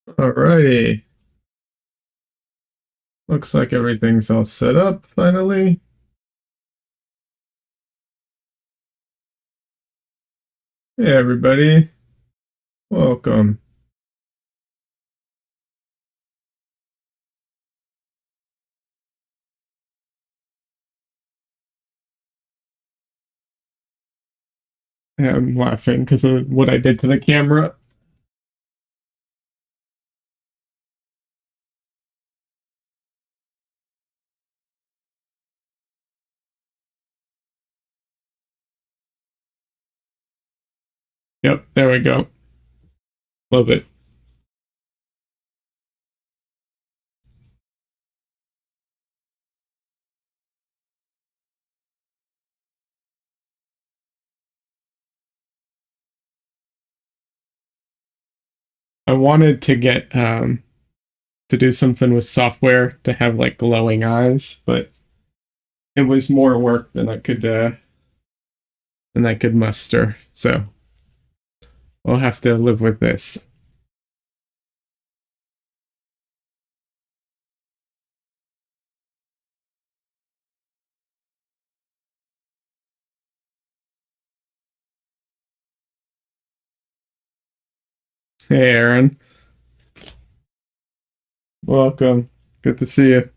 Alrighty. Looks like everything's all set up finally. Hey everybody. Welcome. Yeah, I'm laughing because of what I did to the camera. Yep, there we go. Love it. I wanted to get to do something with software to have like glowing eyes, but it was more work than I could muster. So I'll have to live with this. Hey Aaron. Welcome. Good to see you.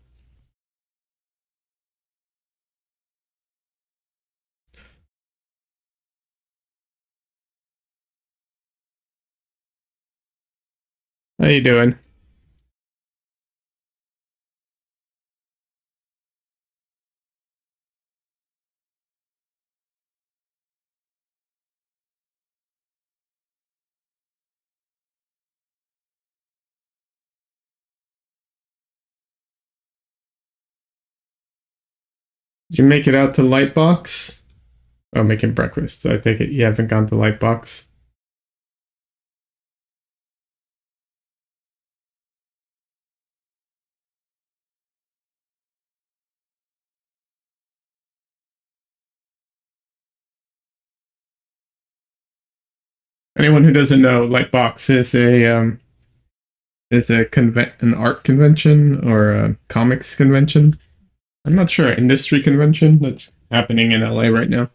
How you doing? Did you make it out to Lightbox? Oh, making breakfast. I take it you haven't gone to Lightbox. Anyone who doesn't know, Lightbox is an art convention or a comics convention. I'm not sure, industry convention that's happening in LA right now.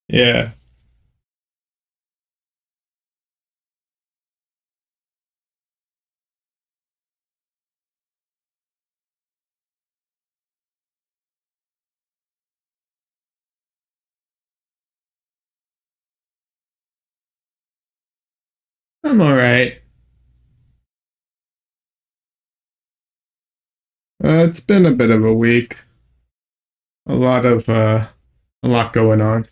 Yeah, I'm all right. It's been a bit of a week. A lot of a lot going on.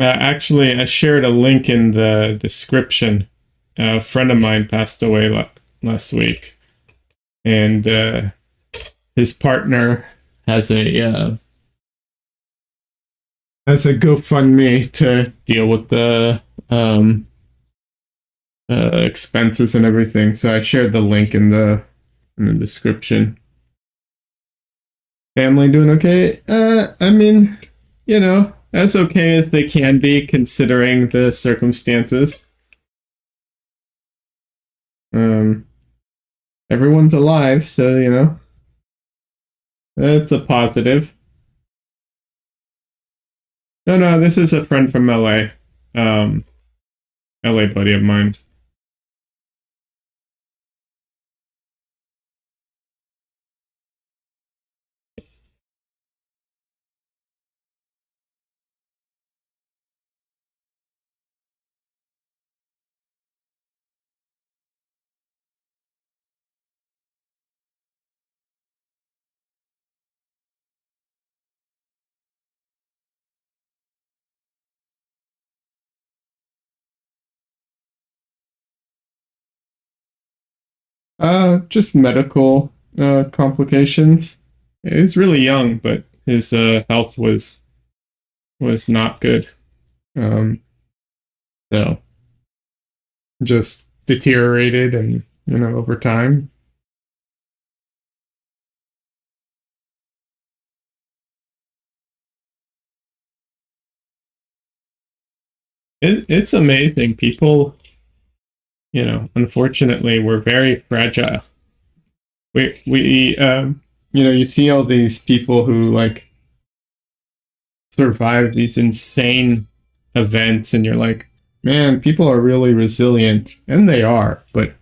Actually, I shared a link in the description. A friend of mine passed away last week, and his partner has a GoFundMe to deal with the expenses and everything. So I shared the link in the description. Family doing okay? I mean, as okay as they can be considering the circumstances. Um, Everyone's alive, so it's a positive. No, no, this is a friend from LA. LA buddy of mine. Just medical complications. He's really young, but his health was not good. Um, so just deteriorated and over time. It's amazing. People, unfortunately, we're very fragile. You see all these people who like survive these insane events, and you're like, man, people are really resilient, and they are, but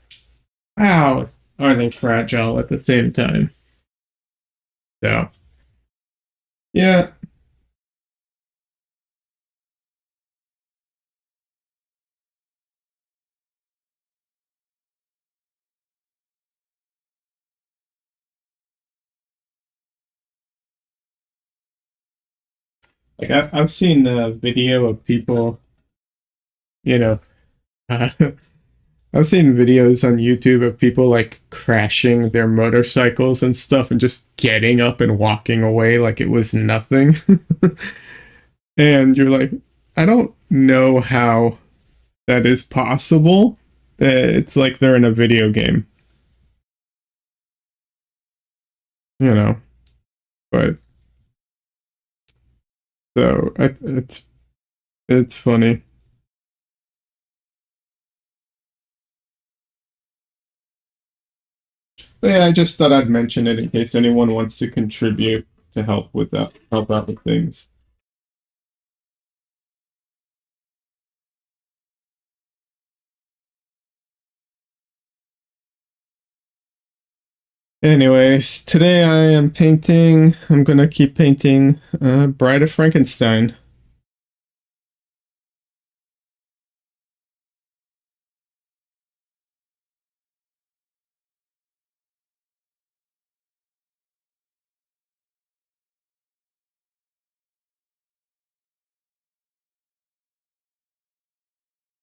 how are they fragile at the same time? So, yeah, like I've seen a video of people, you know, uh, I've seen videos on YouTube of people like crashing their motorcycles and stuff and just getting up and walking away like it was nothing. And you're like, I don't know how that is possible. It's like they're in a video game, you know. But it's funny. But yeah, I just thought I'd mention it in case anyone wants to contribute to help with that, help out with things. Anyways, today I am painting. I'm gonna keep painting Bride of Frankenstein.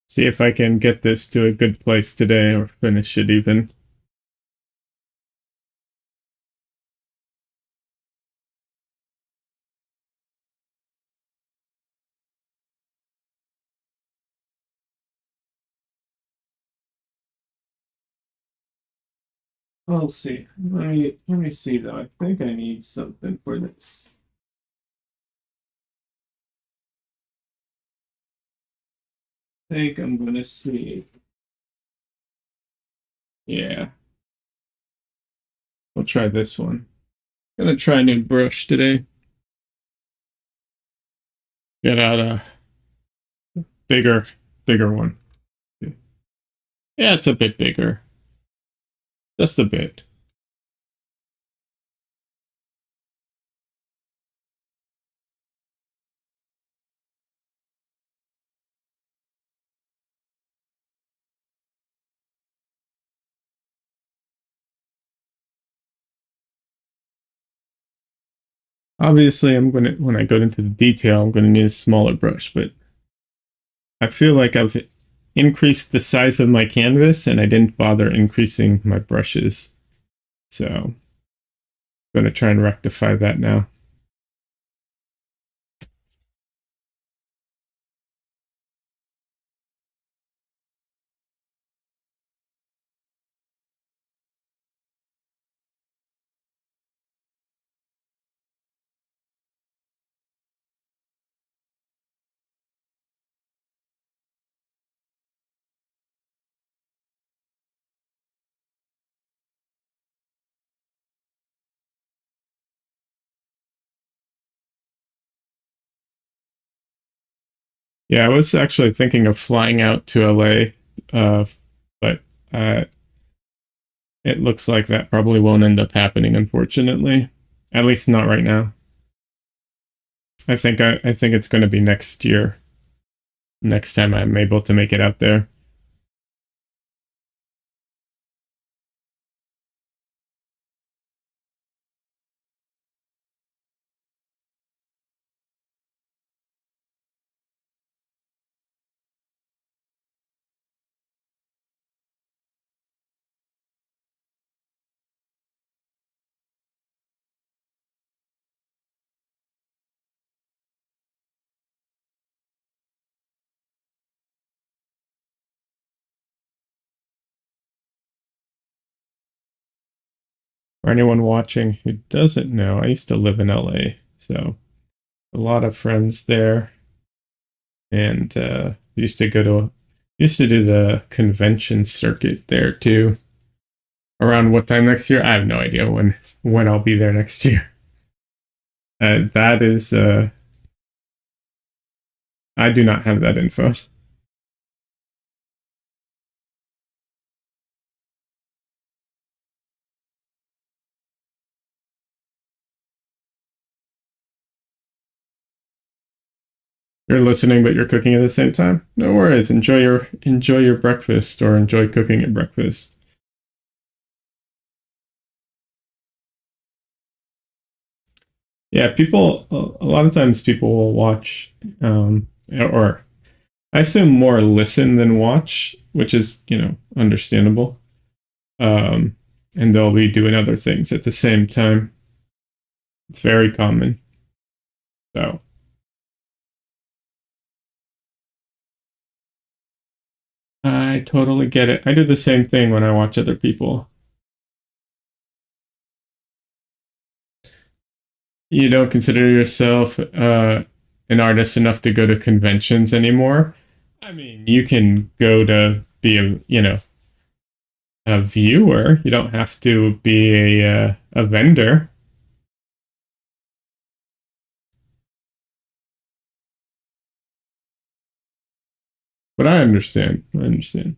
See if I can get this to a good place today or finish it even. We'll see. Let me see though. I think I need something for this. I think I'm gonna see. Yeah, we'll try this one. Gonna try a new brush today. Get out a bigger, bigger one. Yeah, it's a bit bigger. Just a bit. Obviously, I'm gonna when I go into the detail, I'm gonna need a smaller brush, but I feel like I've increased the size of my canvas and I didn't bother increasing my brushes. So I'm gonna try and rectify that now. Yeah, I was actually thinking of flying out to LA, but uh, it looks like that probably won't end up happening, unfortunately. At least not right now. I think it's going to be next year. Next time I'm able to make it out there. For anyone watching who doesn't know, I used to live in LA, so a lot of friends there, and used to do the convention circuit there too. Around what time next year? I have no idea when I'll be there next year. That is, I do not have that info. You're listening, but you're cooking at the same time. No worries. Enjoy your breakfast or enjoy cooking your breakfast. Yeah, people. A lot of times, people will watch, or I assume more listen than watch, which is understandable. Um, and they'll be doing other things at the same time. It's very common. So I totally get it. I do the same thing when I watch other people. You don't consider yourself an artist enough to go to conventions anymore. I mean, you can go to be a viewer. You don't have to be a vendor. But I understand. I understand.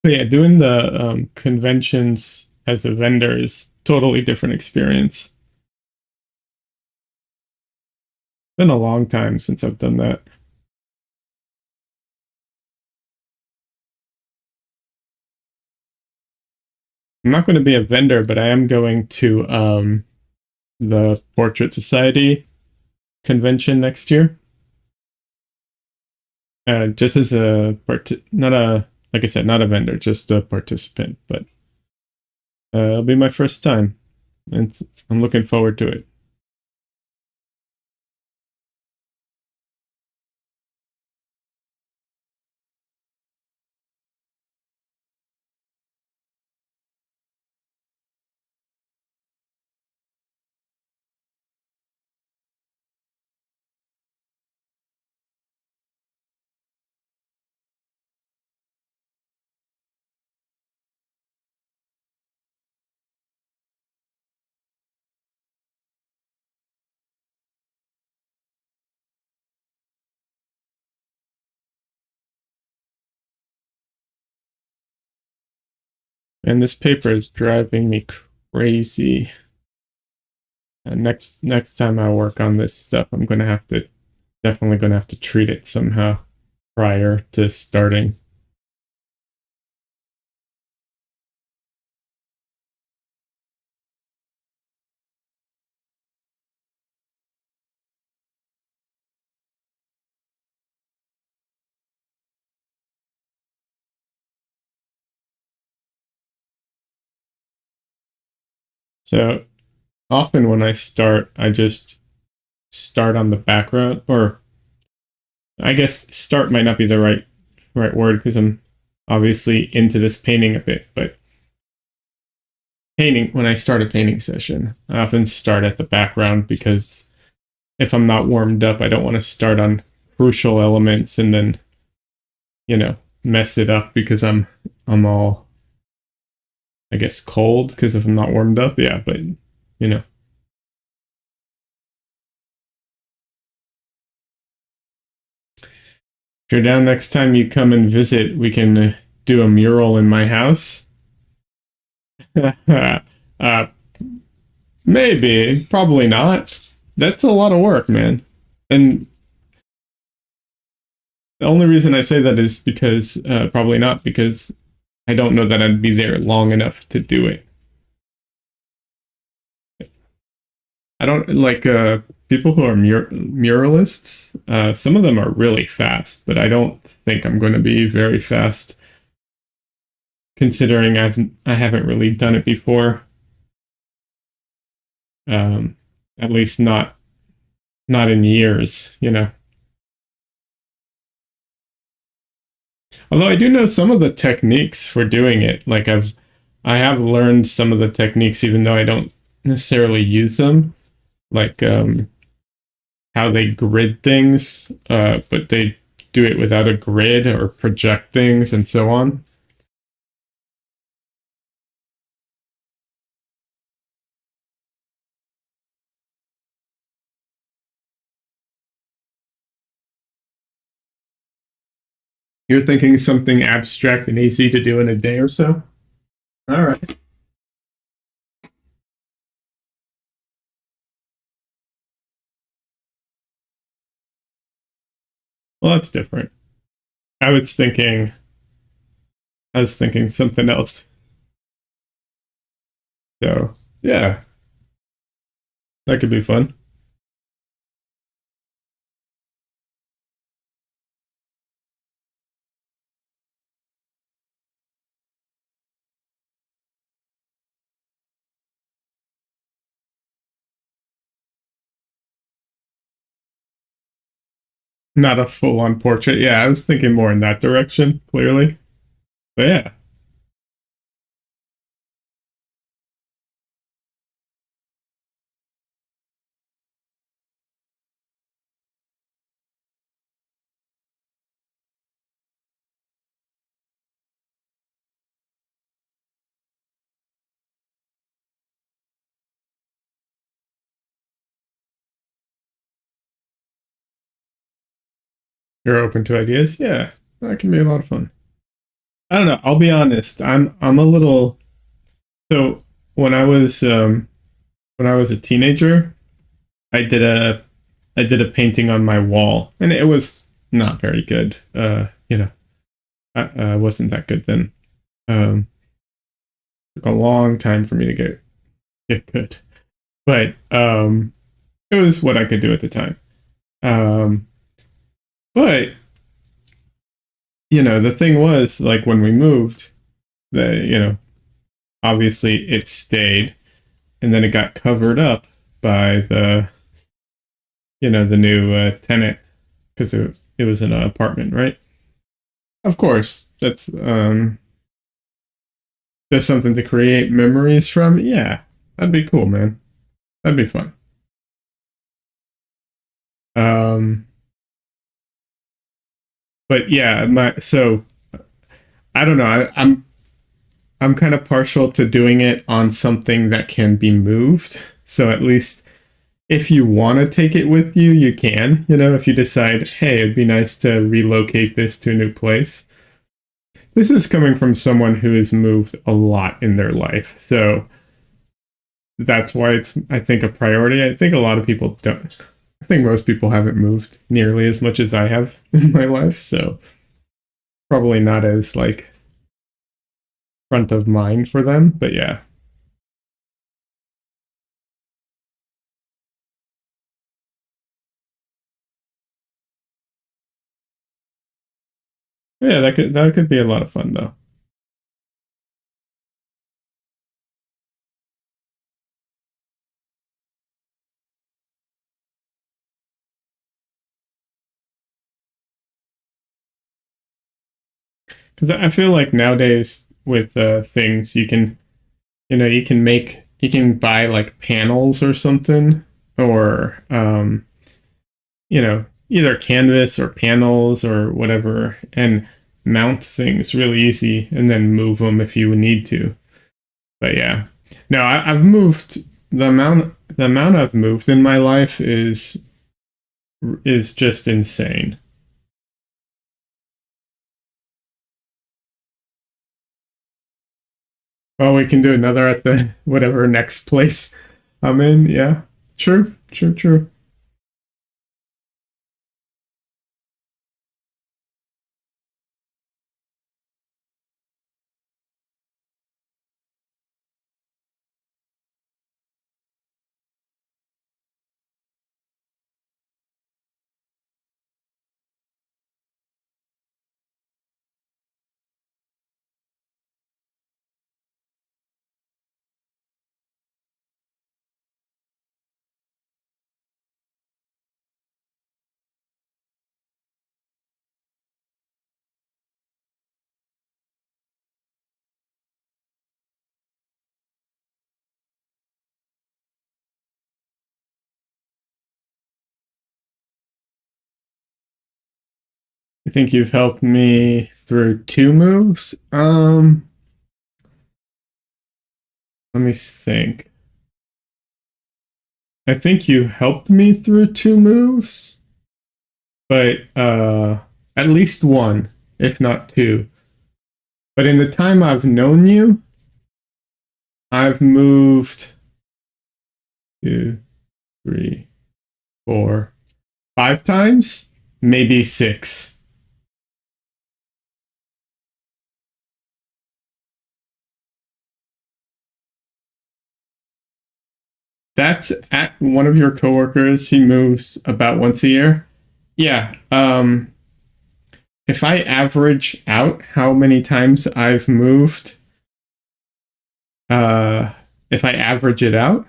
But yeah, doing the conventions as a vendor is totally different experience. Been a long time since I've done that. I'm not going to be a vendor, but I am going to the Portrait Society convention next year. Just as not a like I said, not a vendor, just a participant. But it'll be my first time, and I'm looking forward to it. And this paper is driving me crazy. Next time I work on this stuff, I'm gonna have to definitely gonna have to treat it somehow prior to starting. So often when I start, I just start on the background, or I guess start might not be the right word because I'm obviously into this painting a bit, but painting when I start a painting session, I often start at the background because if I'm not warmed up, I don't want to start on crucial elements and then mess it up because I'm all I guess cold because if I'm not warmed up, yeah, but you know. If you're down next time you come and visit, we can do a mural in my house. uh, maybe, probably not. That's a lot of work, man. And the only reason I say that is because probably not because I don't know that I'd be there long enough to do it. I don't like people who are muralists. Some of them are really fast, but I don't think I'm going to be very fast considering I haven't really done it before. Um, at least not in years, you know. Although I do know some of the techniques for doing it. I have learned some of the techniques even though I don't necessarily use them. Like how they grid things, but they do it without a grid or project things and so on. You're thinking something abstract and easy to do in a day or so? All right. Well, that's different. I was thinking I was thinking something else. So, yeah, that could be fun. Not a full-on portrait. Yeah, I was thinking more in that direction, clearly. But yeah. You're open to ideas? Yeah, that can be a lot of fun. I don't know. I'll be honest. I'm a little so when I was a teenager, I did a I did a painting on my wall, and it was not very good. You know, I wasn't that good then. Um, took a long time for me to get good, but it was what I could do at the time. Um, but you know, the thing was like when we moved, the you know obviously it stayed, and then it got covered up by the new tenant because it was an apartment, right? Of course, that's something to create memories from. Yeah, that'd be cool, man. That'd be fun. Um, but yeah, my so I don't know. I'm kind of partial to doing it on something that can be moved. So at least if you want to take it with you, you can. You know, if you decide, hey, it'd be nice to relocate this to a new place. This is coming from someone who has moved a lot in their life. So that's why it's, I think, a priority. I think a lot of people don't. I think most people haven't moved nearly as much as I have in my life. So probably not as like front of mind for them. But yeah. Yeah, that could be a lot of fun though. Because I feel like nowadays with things you can buy like panels or something, or either canvas or panels or whatever, and mount things really easy, and then move them if you need to. But yeah, no, I've moved the amount I've moved in my life is just insane. Well, we can do another at the whatever next place I'm in. Yeah, true, true, true. I think you've helped me through 2 moves. Let me think. I think you helped me through 2 moves, but at least 1, if not 2. But in the time I've known you, I've moved 2, 3, 4, 5 times, maybe 6. That's at one of your coworkers. He moves about once a year. Yeah. If I average out how many times I've moved, uh, if I average it out,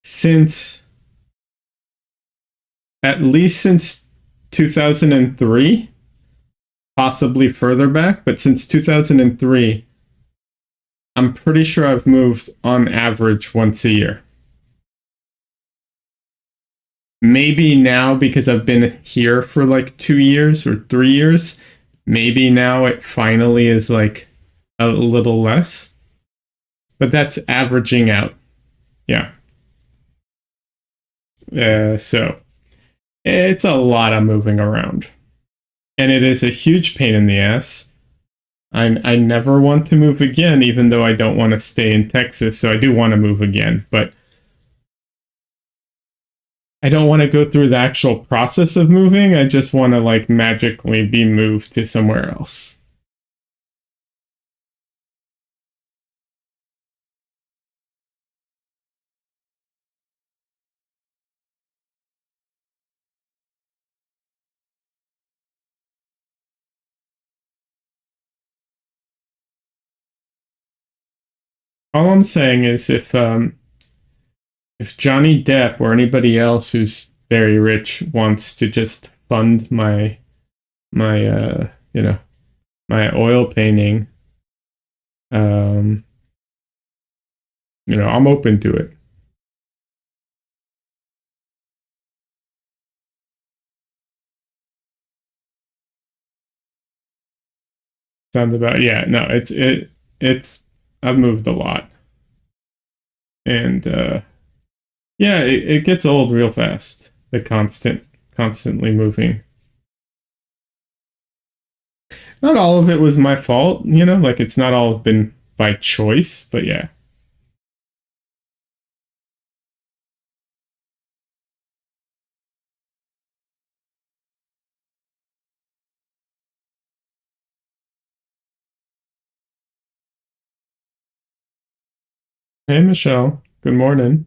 since at least since 2003, possibly further back, but since 2003, I'm pretty sure I've moved on average once a year. Maybe now, because I've been here for like 2 years or 3 years, maybe now it finally is like a little less, but that's averaging out. Yeah. So it's a lot of moving around, and it is a huge pain in the ass. I never want to move again, even though I don't want to stay in Texas. So I do want to move again, but I don't want to go through the actual process of moving. I just want to like magically be moved to somewhere else. All I'm saying is if Johnny Depp or anybody else who's very rich wants to just fund my my oil painting, um I'm open to it. Sounds about, yeah, no, it's I've moved a lot, and yeah, it gets old real fast, the constantly moving. Not all of it was my fault, like it's not all been by choice, but yeah. Hey, Michelle, good morning.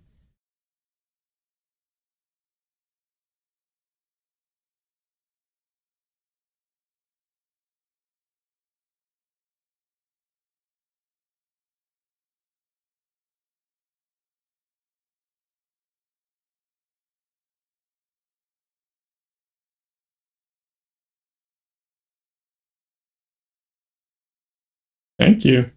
Thank you.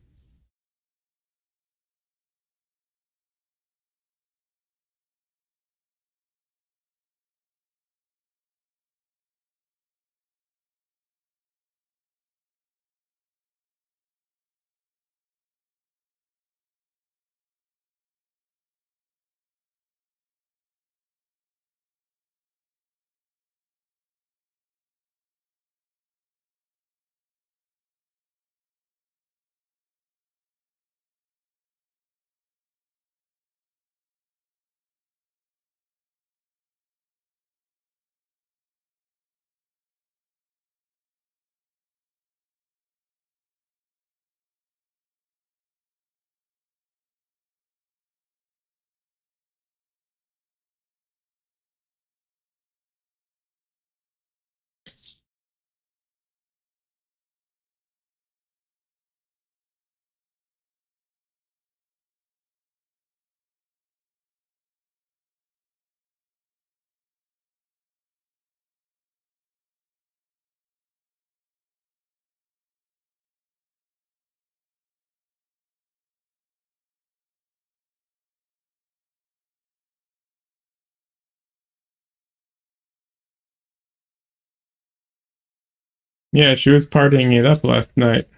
Yeah, she was partying it up last night.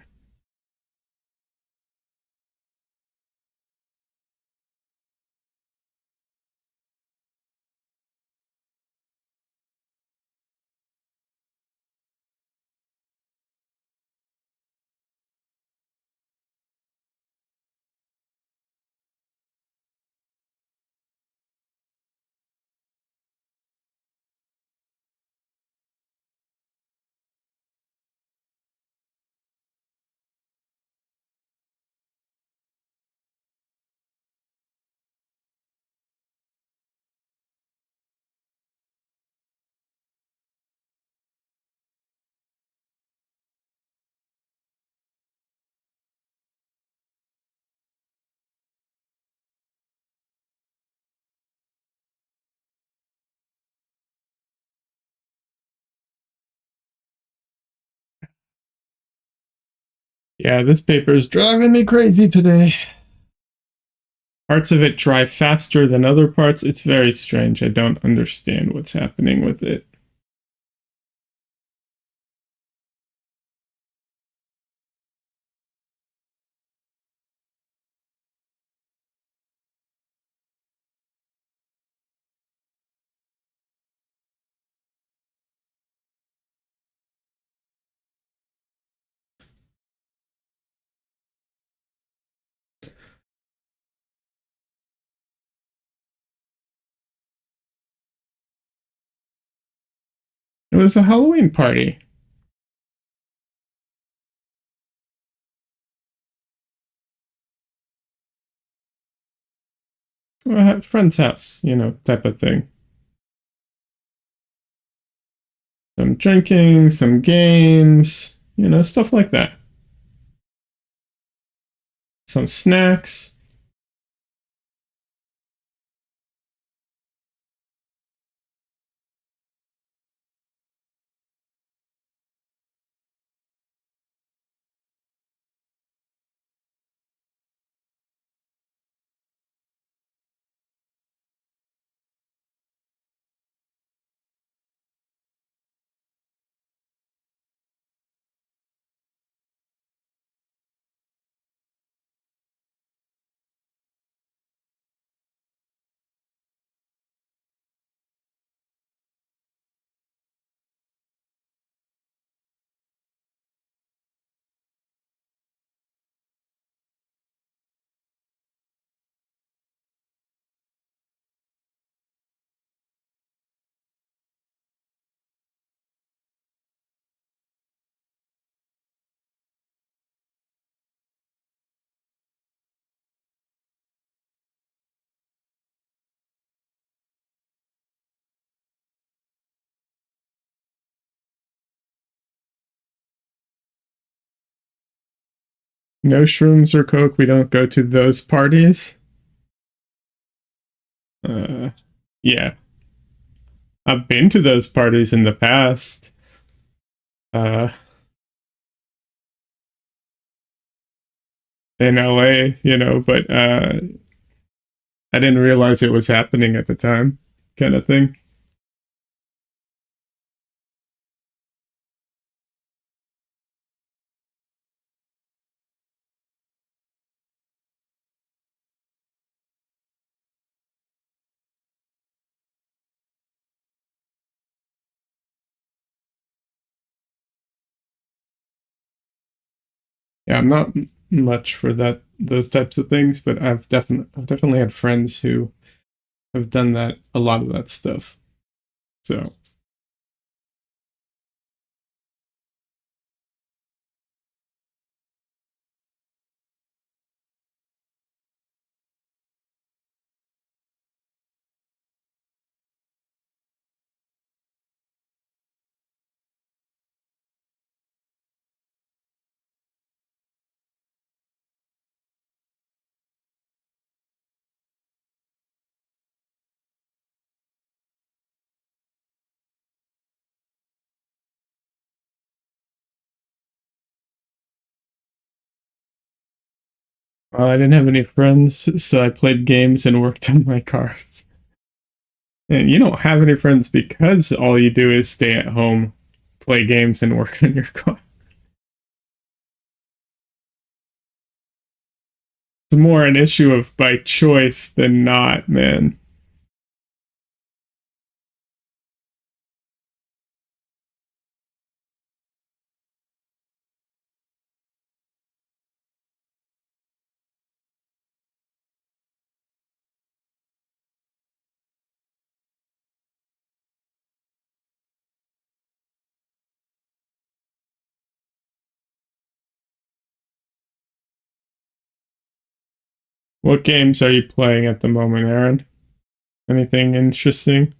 Yeah, this paper is driving me crazy today. Parts of it dry faster than other parts. It's very strange. I don't understand what's happening with it. It was a Halloween party. A friend's house, type of thing. Some drinking, some games, stuff like that. Some snacks. No shrooms or coke. We don't go to those parties. Uh, yeah, I've been to those parties in the past. Uh, in LA, but I didn't realize it was happening at the time, kind of thing. Yeah, I'm not much for those types of things, but I've definitely had friends who have done that a lot of that stuff. So I didn't have any friends, so I played games and worked on my cars. And you don't have any friends because all you do is stay at home play games and work on your car. It's more an issue of by choice than not, man. What games are you playing at the moment, Aaron? Anything interesting?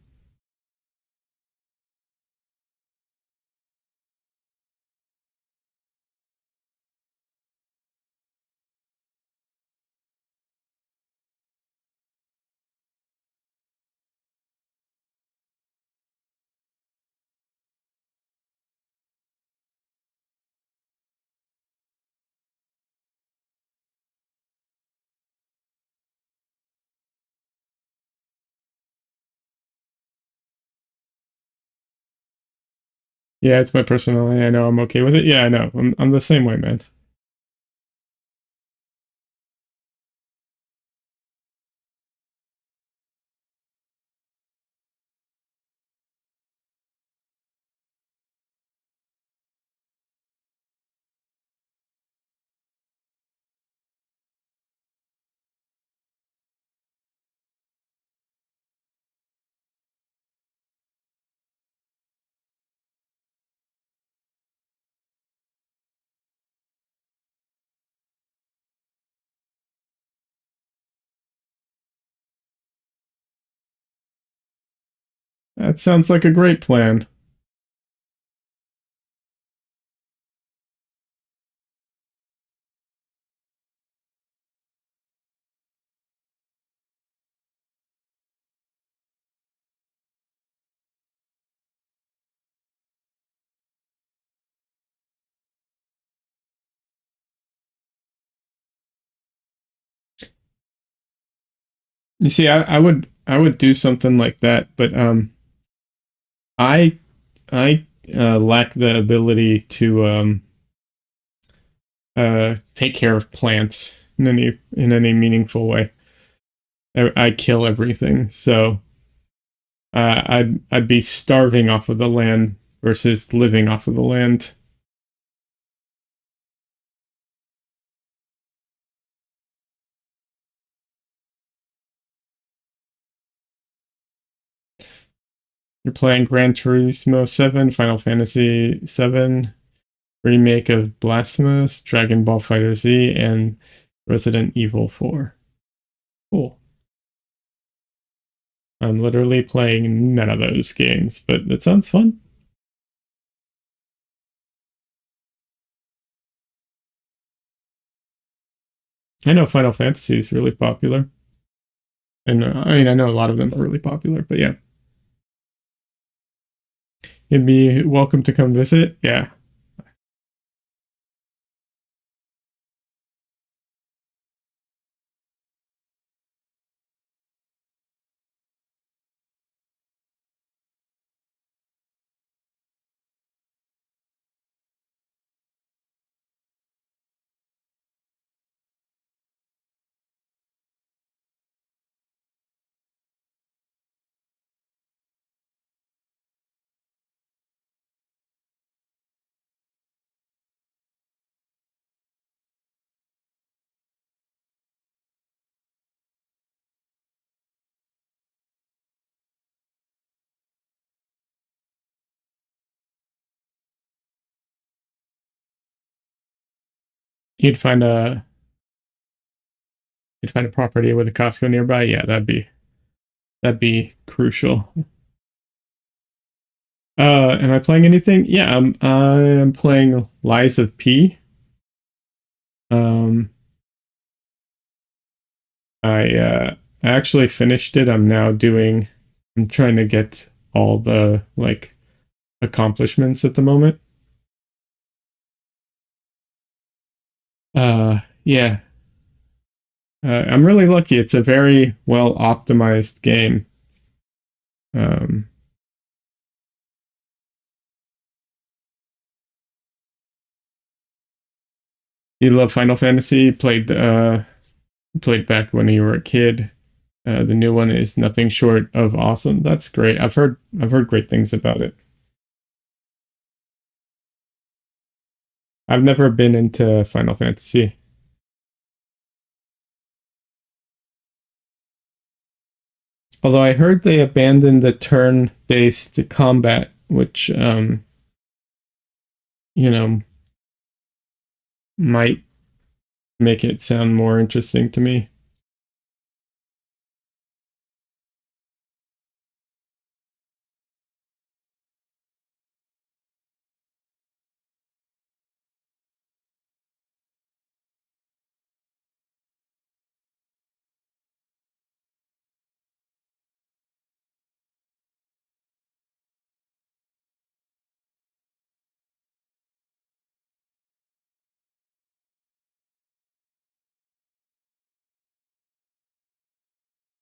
Yeah, it's my personality. I know I'm okay with it. Yeah, I know. I'm the same way, man. That sounds like a great plan. You see, I would do something like that, but I I lack the ability to take care of plants in any meaningful way. I kill everything, so I'd be starving off of the land versus living off of the land. You're playing Gran Turismo 7, Final Fantasy 7, remake of Blasphemous, Dragon Ball Fighter Z, and Resident Evil 4. Cool. I'm literally playing none of those games, but that sounds fun. I know Final Fantasy is really popular. And I mean, I know a lot of them are really popular, but yeah. You'd be welcome to come visit. Yeah. You'd find a you'd find a property with a Costco nearby. Yeah, that'd be crucial. Am I playing anything? Yeah, I'm playing Lies of P. Um, I actually finished it. I'm trying to get all the like accomplishments at the moment. Yeah. I'm really lucky. It's a very well optimized game. Um, You love Final Fantasy? Played back when you were a kid. The new one is nothing short of awesome. That's great. I've heard great things about it. I've never been into Final Fantasy. Although I heard they abandoned the turn-based combat, which you know, might make it sound more interesting to me.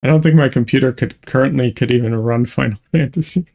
I don't think my computer could even run Final Fantasy.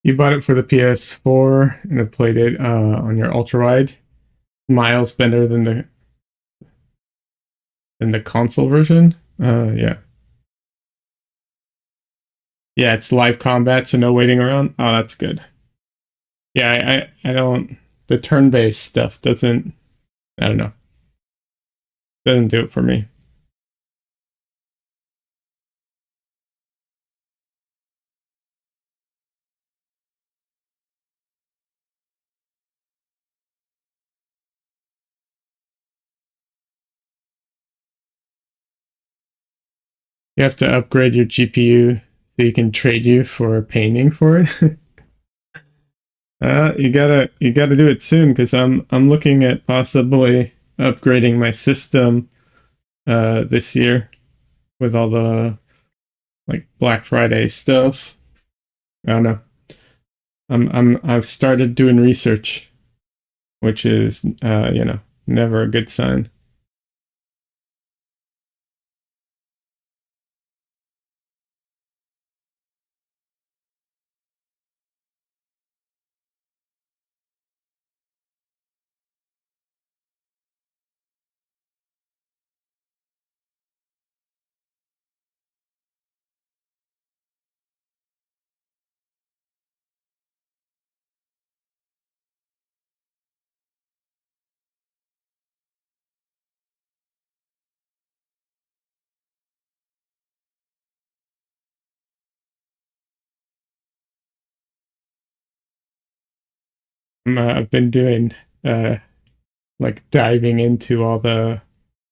You bought it for the PS4 and have played it on your ultra wide. Miles better than the console version. Yeah, yeah. It's live combat, so no waiting around. Oh, that's good. Yeah, I don't. The turn based stuff doesn't. I don't know. Doesn't do it for me. You have to upgrade your GPU so you can trade you for painting for it. You gotta do it soon because I'm looking at possibly upgrading my system this year with all the like Black Friday stuff. I don't know. I've started doing research, which is never a good sign. I've been doing uh like diving into all the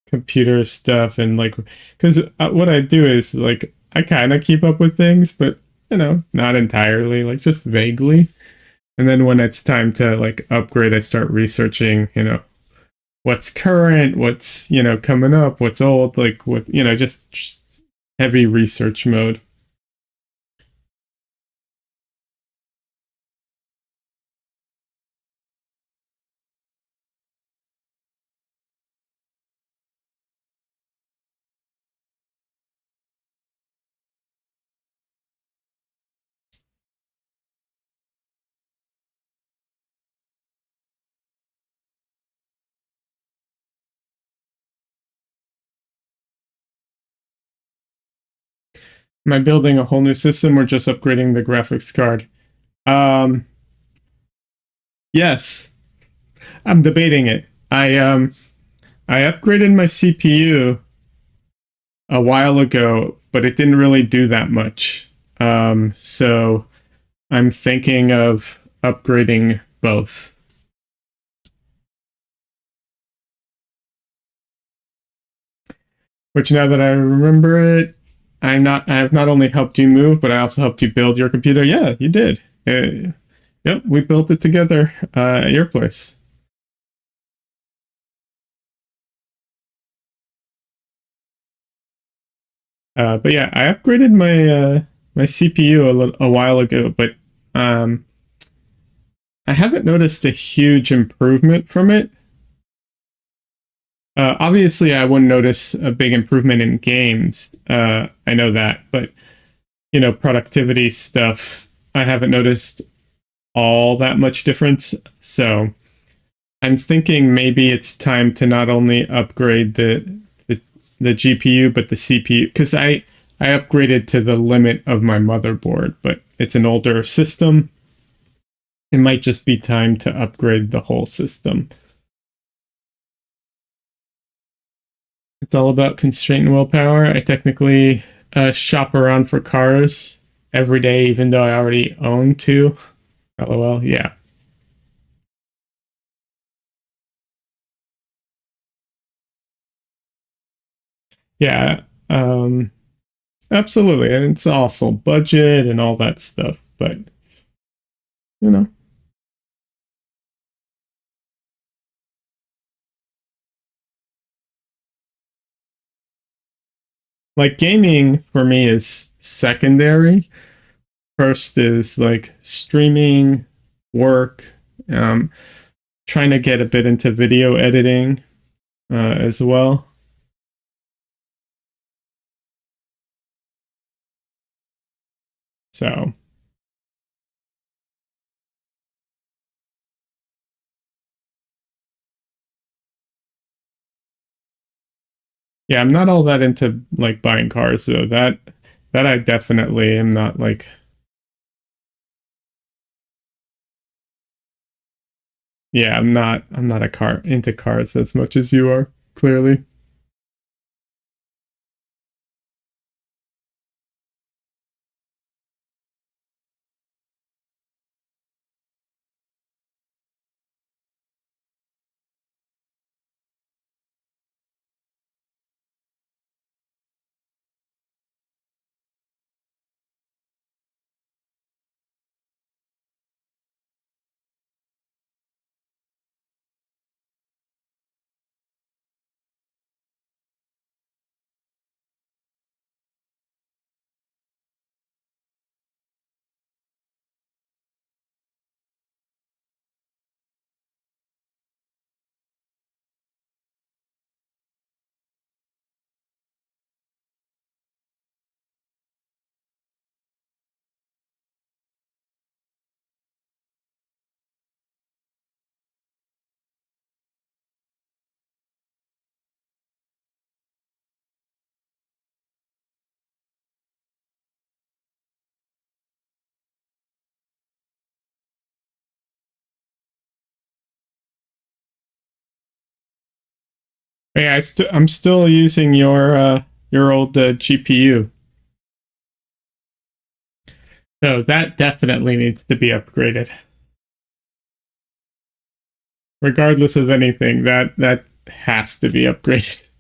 computer stuff and like because what I do is like I kind of keep up with things, but not entirely, like just vaguely. And then when it's time to like upgrade, I start researching, what's current, what's coming up, what's old, like what just heavy research mode. Am I building a whole new system or just upgrading the graphics card? Um, yes, I'm debating it. I upgraded my CPU a while ago, but it didn't really do that much. So I'm thinking of upgrading both. Which now that I remember it, I have not only helped you move, but I also helped you build your computer. Yeah, you did. Yep, we built it together at your place. But yeah, I upgraded my CPU a while ago, but um, I haven't noticed a huge improvement from it. Obviously, I wouldn't notice a big improvement in games. I know that, but productivity stuff, I haven't noticed all that much difference. So I'm thinking maybe it's time to not only upgrade the GPU but the CPU, because I upgraded to the limit of my motherboard, but it's an older system. It might just be time to upgrade the whole system. It's all about constraint and willpower. I technically shop around for cars every day, even though I already own two. LOL, yeah. Yeah, absolutely. And it's also budget and all that stuff. But, you know, like gaming for me is secondary. First is like streaming, work, um, trying to get a bit into video editing as well. So, yeah, I'm not all that into like buying cars though. That I definitely am not like. Yeah, I'm not a car into cars as much as you are, clearly. Yeah, I'm still using your old GPU. So that definitely needs to be upgraded. Regardless of anything, that has to be upgraded.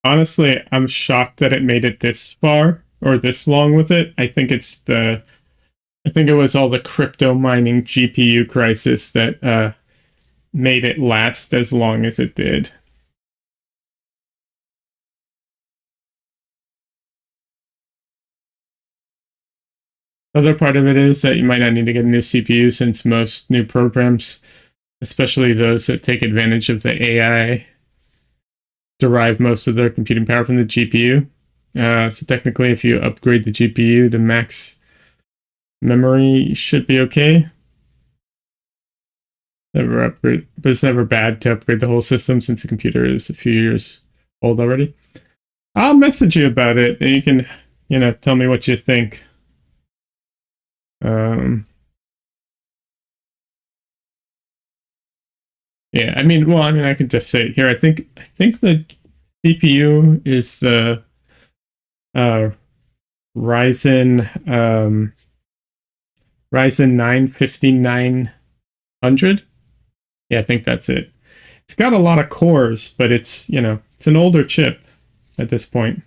Honestly, I'm shocked that it made it this far or this long with it. I think it was all the crypto mining GPU crisis that made it last as long as it did. Other part of it is that you might not need to get a new CPU since most new programs, especially those that take advantage of the AI, derive most of their computing power from the GPU. So technically, if you upgrade the GPU to max memory, you should be okay. Never upgrade, but it's never bad to upgrade the whole system since the computer is a few years old already. I'll message you about it, and you can, tell me what you think. Um, yeah, I can just say here. I think the CPU is the uh, Ryzen Ryzen 9 5900. Yeah, I think that's it. It's got a lot of cores, but it's an older chip at this point.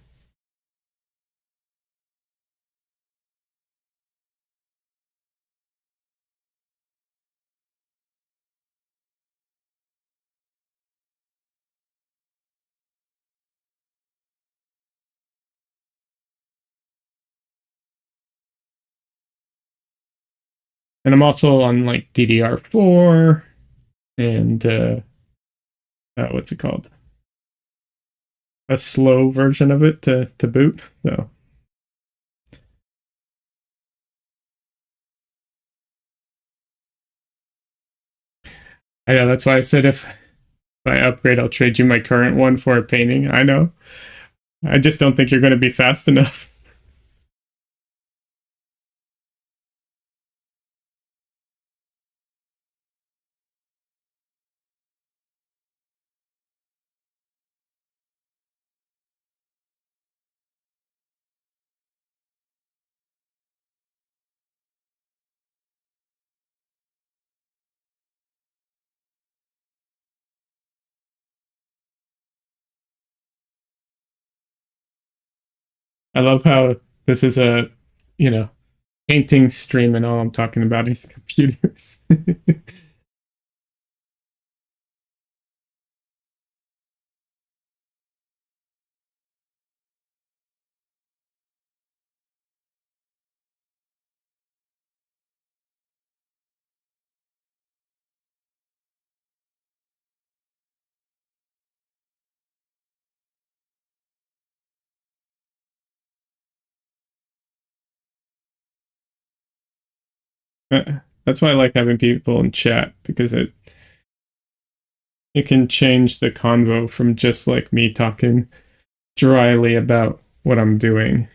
And I'm also on like DDR4 and what's it called? A slow version of it to boot. So I know that's why I said if I upgrade, I'll trade you my current one for a painting. I know. I just don't think you're going to be fast enough. I love how this is a, you know, painting stream and all I'm talking about is computers. That's why I like having people in chat because it can change the convo from just like me talking dryly about what I'm doing.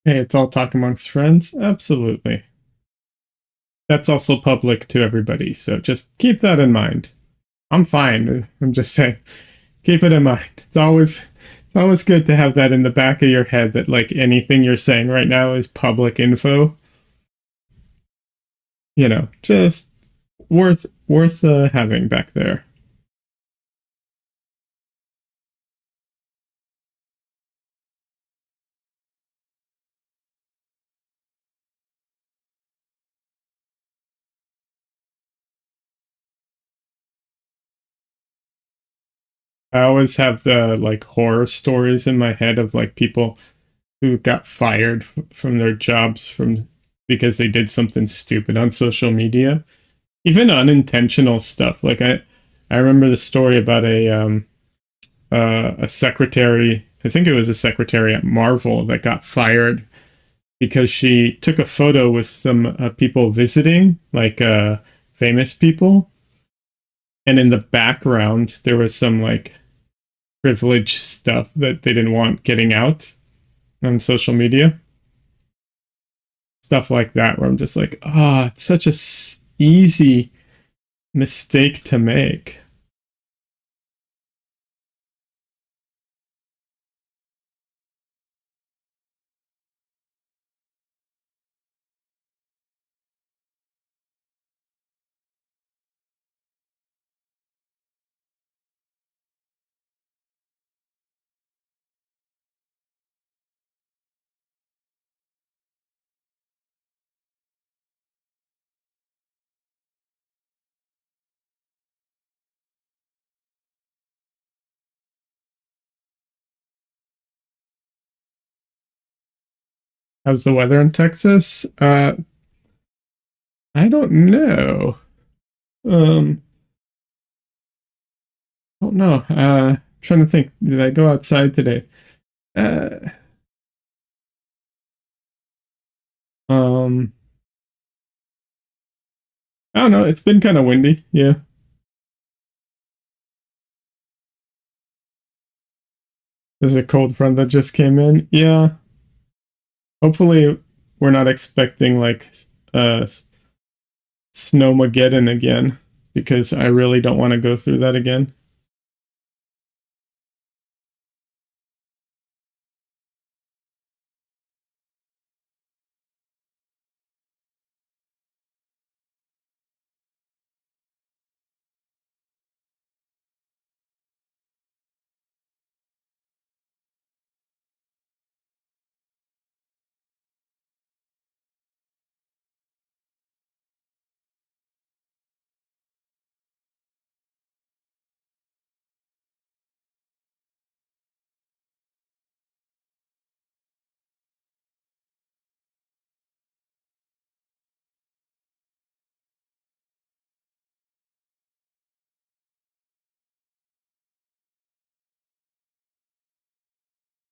Hey, it's all talk amongst friends. Absolutely. That's also public to everybody, so just keep that in mind. I'm fine. I'm just saying, keep it in mind. It's always good to have that in the back of your head that like anything you're saying right now is public info. Just worth having back there. I always have the like horror stories in my head of like people who got fired from their jobs from because they did something stupid on social media, even unintentional stuff. Like I remember the story about a secretary. I think it was a secretary at Marvel that got fired because she took a photo with some people visiting, like famous people, and in the background there was some like privileged stuff that they didn't want getting out on social media. Stuff like that, where I'm just like, it's such a easy mistake to make. How's the weather in Texas? I don't know. Um, I don't know. Trying to think. Did I go outside today? Uh, um, I don't know. It's been kind of windy. Yeah. There's a cold front that just came in. Yeah. Hopefully, we're not expecting like uh snowmageddon again because I really don't want to go through that again.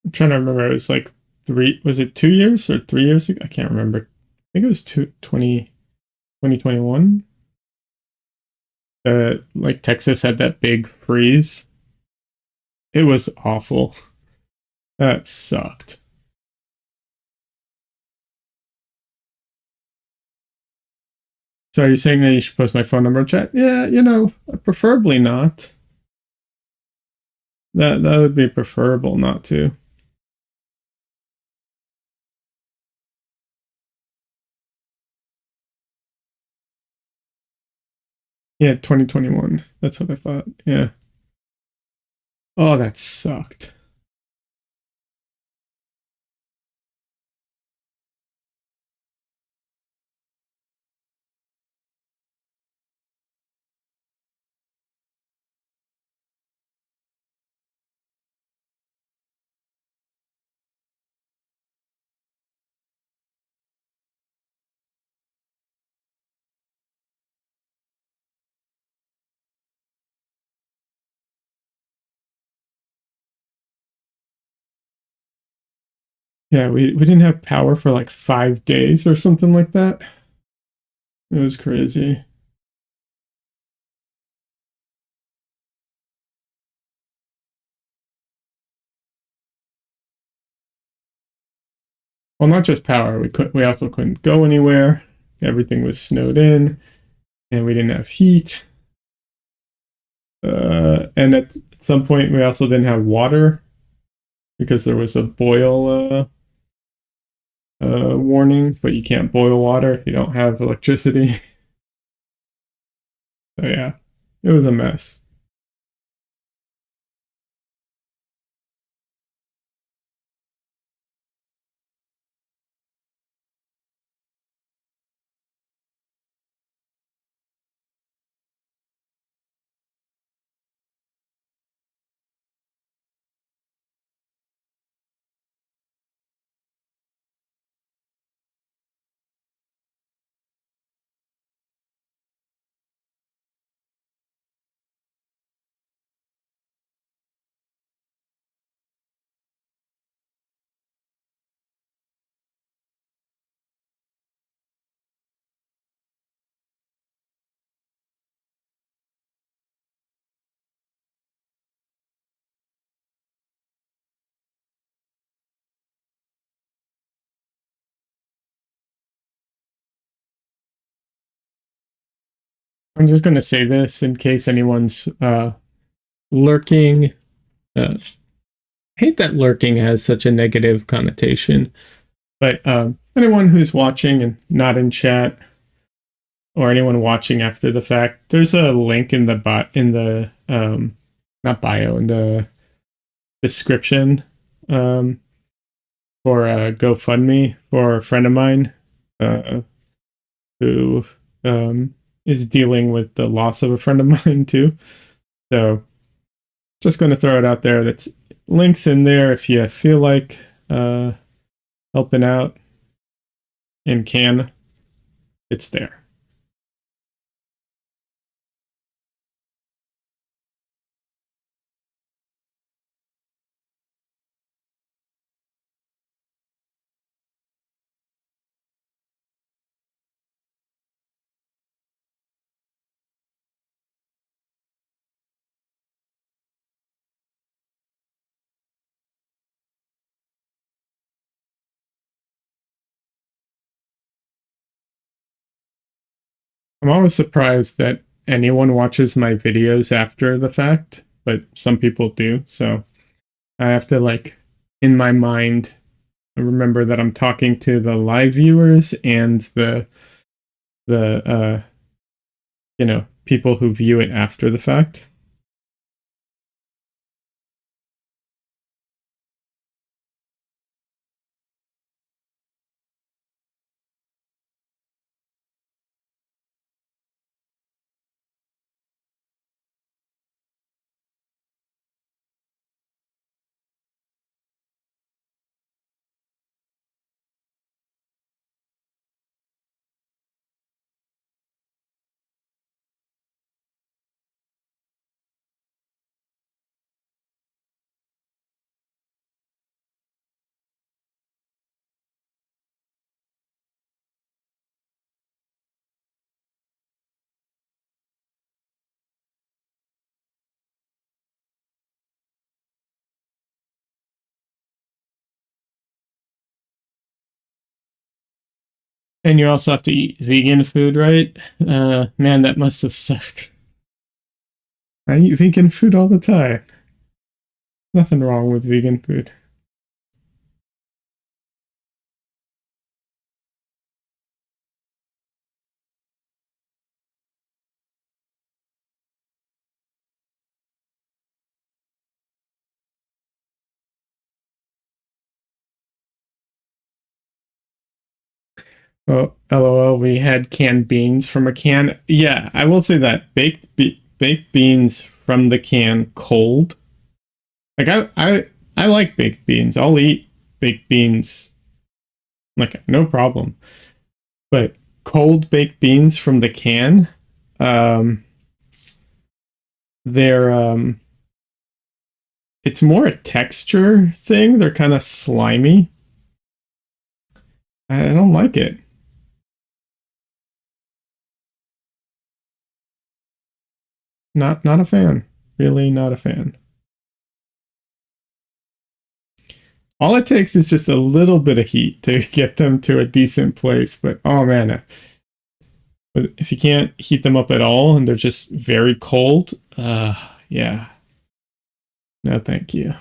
I'm trying to remember. It was like was it 2 years or 3 years ago? I can't remember. I think it was 2021. Like Texas had that big freeze. It was awful. That sucked. So are you saying that you should post my phone number in chat? Yeah, preferably not. That would be preferable not to. Yeah, 2021. That's what I thought. Yeah. Oh, that sucked. Yeah, we didn't have power for like 5 days or something like that. It was crazy. Well, not just power. We also couldn't go anywhere. Everything was snowed in, and we didn't have heat. And at some point, we also didn't have water because there was a boil warning, but you can't boil water if you don't have electricity. So yeah, it was a mess. I'm just going to say this in case anyone's lurking. I hate that lurking has such a negative connotation, but anyone who's watching and not in chat, or anyone watching after the fact, there's a link in the not bio, in the description for a GoFundMe for a friend of mine who is dealing with the loss of a friend of mine too. So just going to throw it out there. That's links in there if you feel like helping out and can. It's there. I'm always surprised that anyone watches my videos after the fact, but some people do. So I have to, like, in my mind, remember that I'm talking to the live viewers and the people who view it after the fact. And you also have to eat vegan food, right? Man, that must have sucked. I eat vegan food all the time. Nothing wrong with vegan food. Oh, LOL, we had canned beans from a can. Yeah, I will say that baked beans from the can cold. Like I like baked beans. I'll eat baked beans like no problem. But cold baked beans from the can, um, they're it's more a texture thing. They're kind of slimy. I don't like it. Not a fan. Really not a fan. All it takes is just a little bit of heat to get them to a decent place. But oh man, if you can't heat them up at all and they're just very cold, yeah. No, thank you.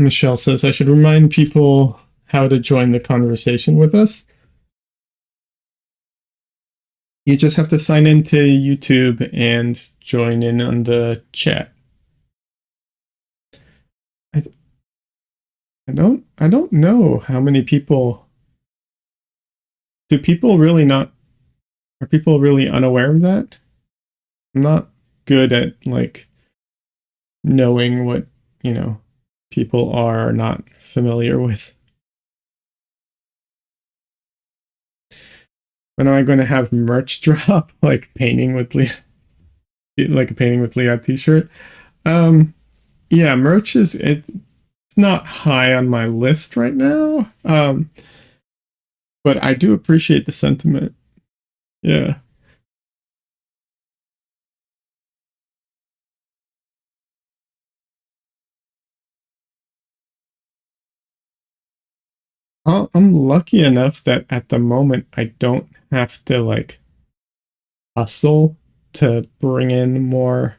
Michelle says I should remind people how to join the conversation with us. You just have to sign into YouTube and join in on the chat. I don't know how many people. Do people really not? Are people really unaware of that? I'm not good at like knowing what, you know, people are not familiar with. When am I going to have merch drop? Like painting with Leah, like a painting with Leah t-shirt? Um, yeah, merch is it's not high on my list right now. But I do appreciate the sentiment. Yeah. I'm lucky enough that at the moment I don't have to like hustle to bring in more,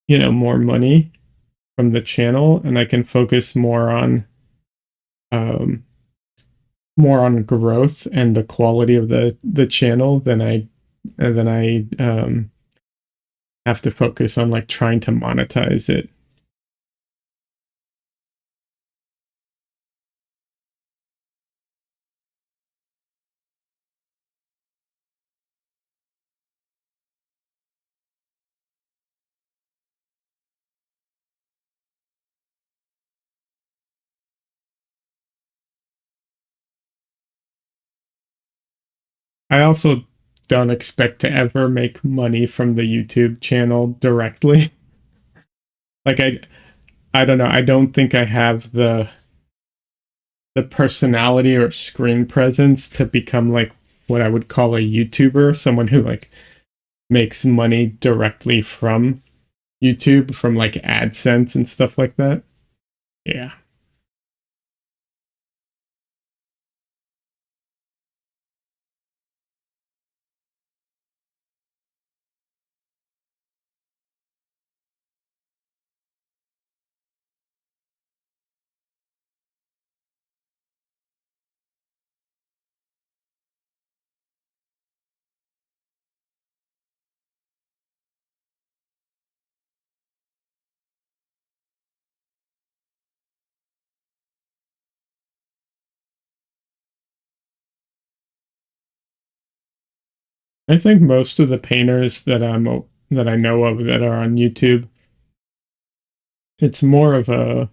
more money from the channel, and I can focus um more on growth and the quality of the channel than I have to focus on like trying to monetize it. I also don't expect to ever make money from the YouTube channel directly. Like I don't know. I don't think I have the personality or screen presence to become like what I would call a YouTuber, someone who like makes money directly from YouTube, from like AdSense and stuff like that. Yeah. I think most of the painters that I know of that are on YouTube, it's more of a,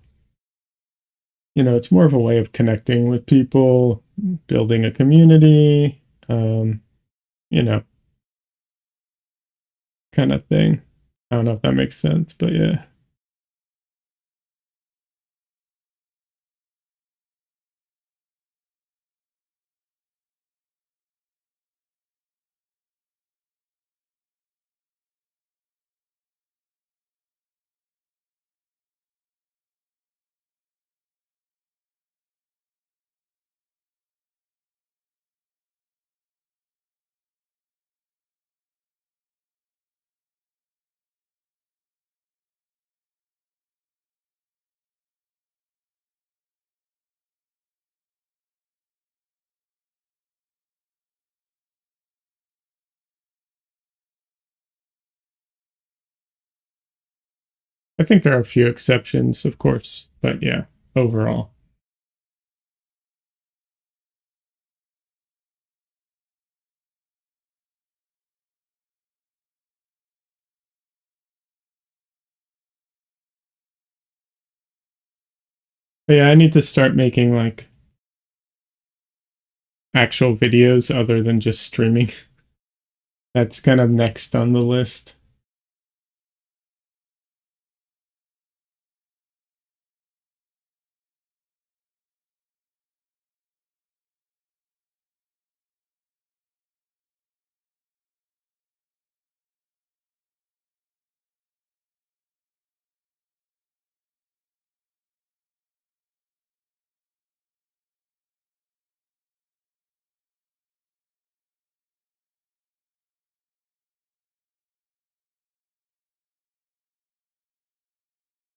it's more of a way of connecting with people, building a community, um, you know, kind of thing. I don't know if that makes sense, but yeah. I think there are a few exceptions, of course, but yeah, overall. But yeah, I need to start making like actual videos other than just streaming. That's kind of next on the list.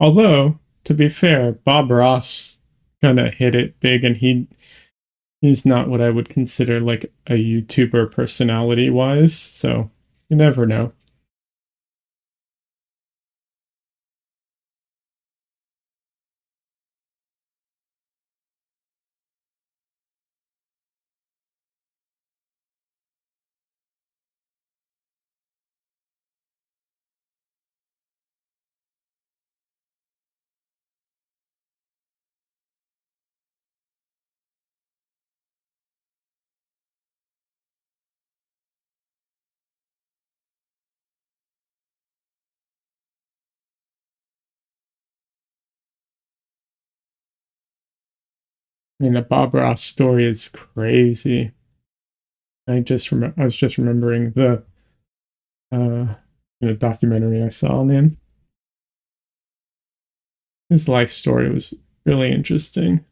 Although, to be fair, Bob Ross kind of hit it big, and he's not what I would consider like a YouTuber personality wise. So you never know. I mean, the Bob Ross story is crazy. I was just remembering the uh, documentary I saw on him. His life story was really interesting.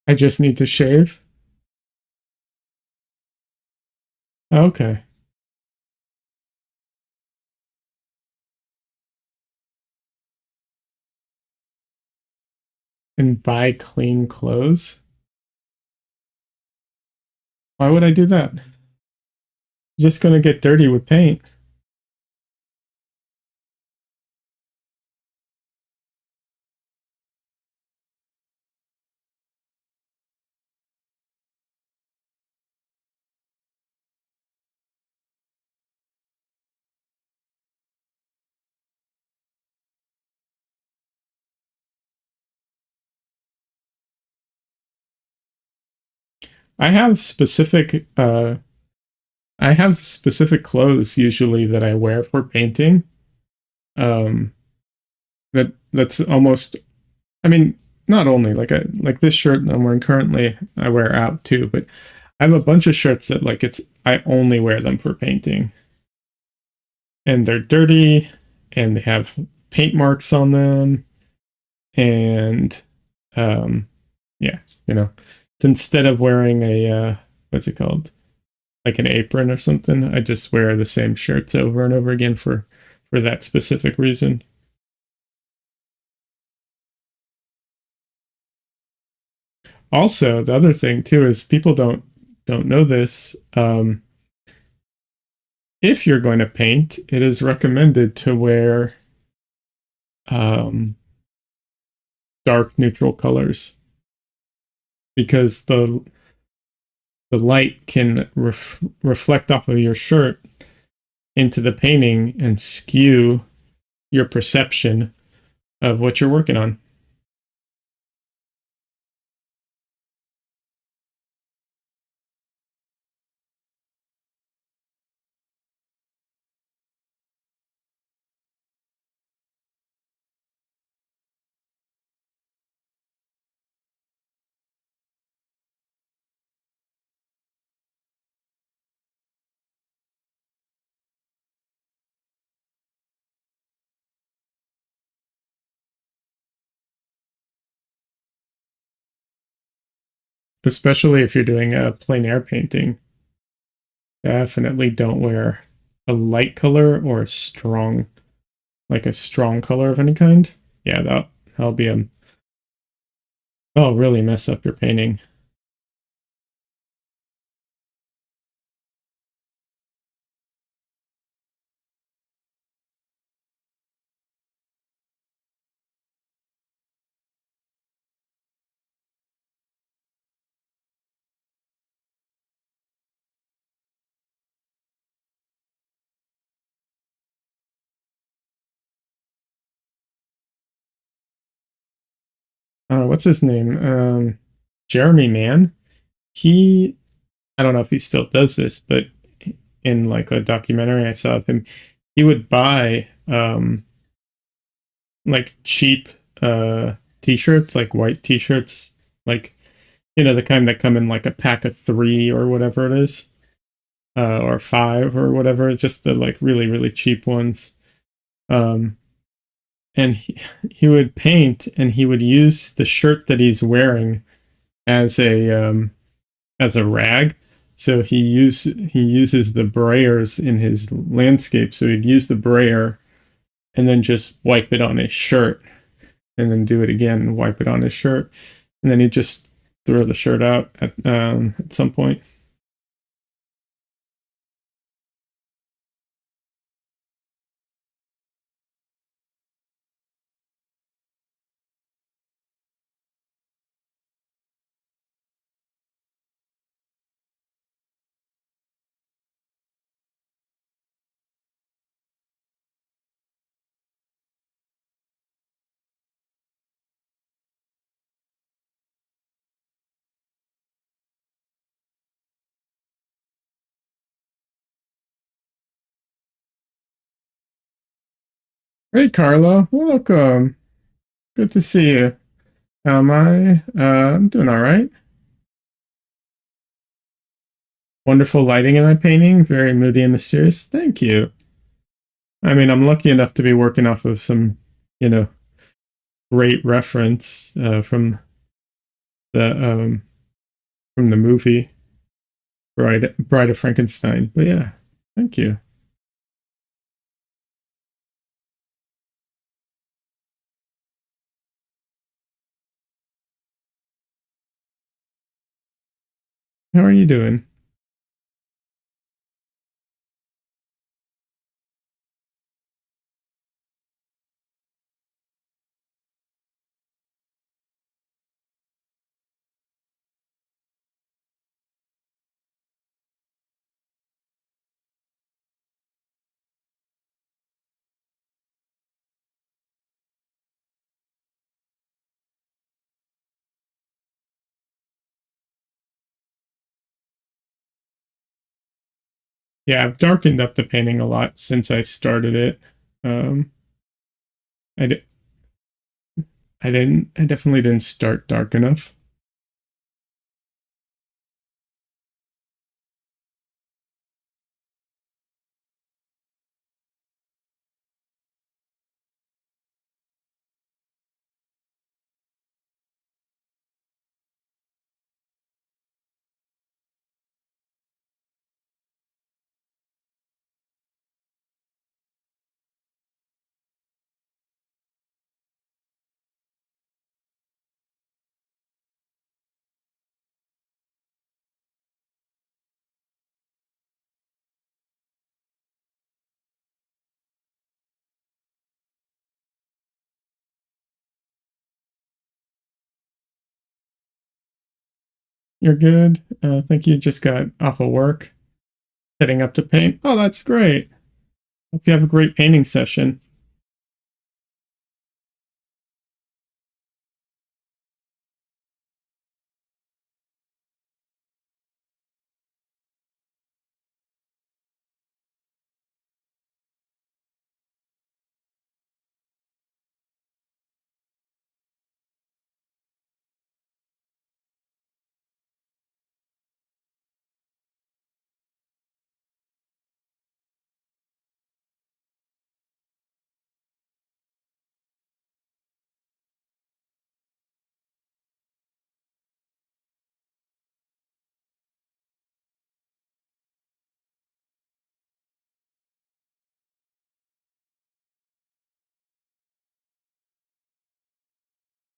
I just need to shave. Okay. And buy clean clothes. Why would I do that? Just gonna get dirty with paint. I have specific I have specific clothes usually that I wear for painting. Um that's almost, I mean, not only like this shirt I'm wearing currently I wear out too, but I have a bunch of shirts that like it's I only wear them for painting. And they're dirty and they have paint marks on them and um yeah, you know. Instead of wearing a what's it called? Like an apron or something, I just wear the same shirts over and over again for that specific reason. Also, the other thing too is people don't know this. If you're going to paint, it is recommended to wear um, dark neutral colors because the light can reflect off of your shirt into the painting and skew your perception of what you're working on. Especially if you're doing a plein air painting, definitely don't wear a light color or a strong, like a strong color of any kind. Yeah, that'll be a that'll really mess up your painting. What's his name? Jeremy Mann. He, I don't know if he still does this, but in like a documentary I saw of him, he would buy like cheap t-shirts, like white t-shirts, like the kind that come in like a pack of 3 or whatever it is, or 5 or whatever, just the like really really cheap ones. Um, and he would paint and he would use the shirt that he's wearing as a rag. So he uses the brayers in his landscape. So he'd use the brayer and then just wipe it on his shirt, and then do it again and wipe it on his shirt, and then he'd just throw the shirt out at some point. Hey, Carla. Welcome. Good to see you. How am I? I'm doing all right. Wonderful lighting in my painting. Very moody and mysterious. Thank you. I mean, I'm lucky enough to be working off of some, you know, great reference the from the movie Bride of Frankenstein. But yeah, thank you. How are you doing? Yeah, I've darkened up the painting a lot since I started it. Um, I, di- I definitely didn't start dark enough. You're good. Thank you. Just got off of work, setting up to paint. Oh, that's great. Hope you have a great painting session.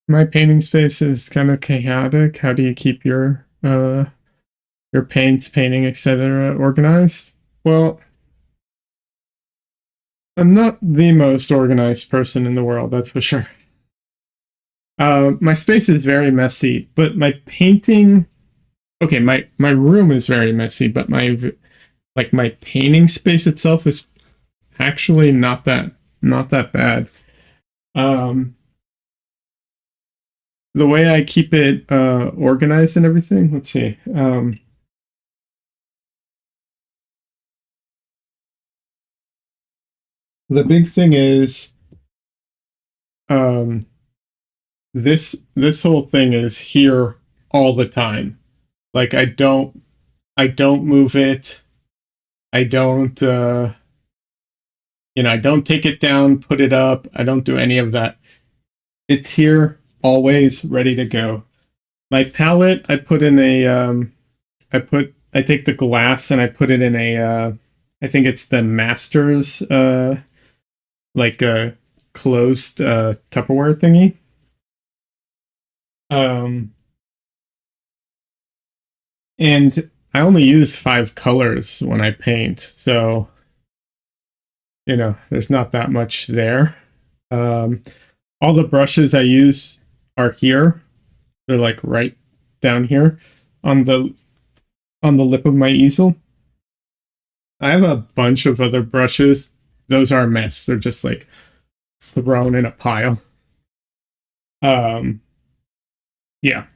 My painting space is kind of chaotic. How do you keep your paints, painting, etc. organized? Well, I'm not the most organized person in the world, that's for sure. My space is very messy, but my painting, okay, my room is very messy, but my painting space itself is actually not that bad. Um, the way I keep it organized and everything. Let's see. The big thing is um, this whole thing is here all the time. Like I don't move it. I don't I don't take it down, put it up. I don't do any of that. It's here always ready to go. My palette, I put in a I take the glass and I put it in a I think it's the Masters like a closed Tupperware thingy. Um and I only use 5 colors when I paint, so there's not that much there. Um all the brushes I use are here. They're like right down here on the lip of my easel. I have a bunch of other brushes. Those are a mess. They're just like thrown in a pile. Um, yeah.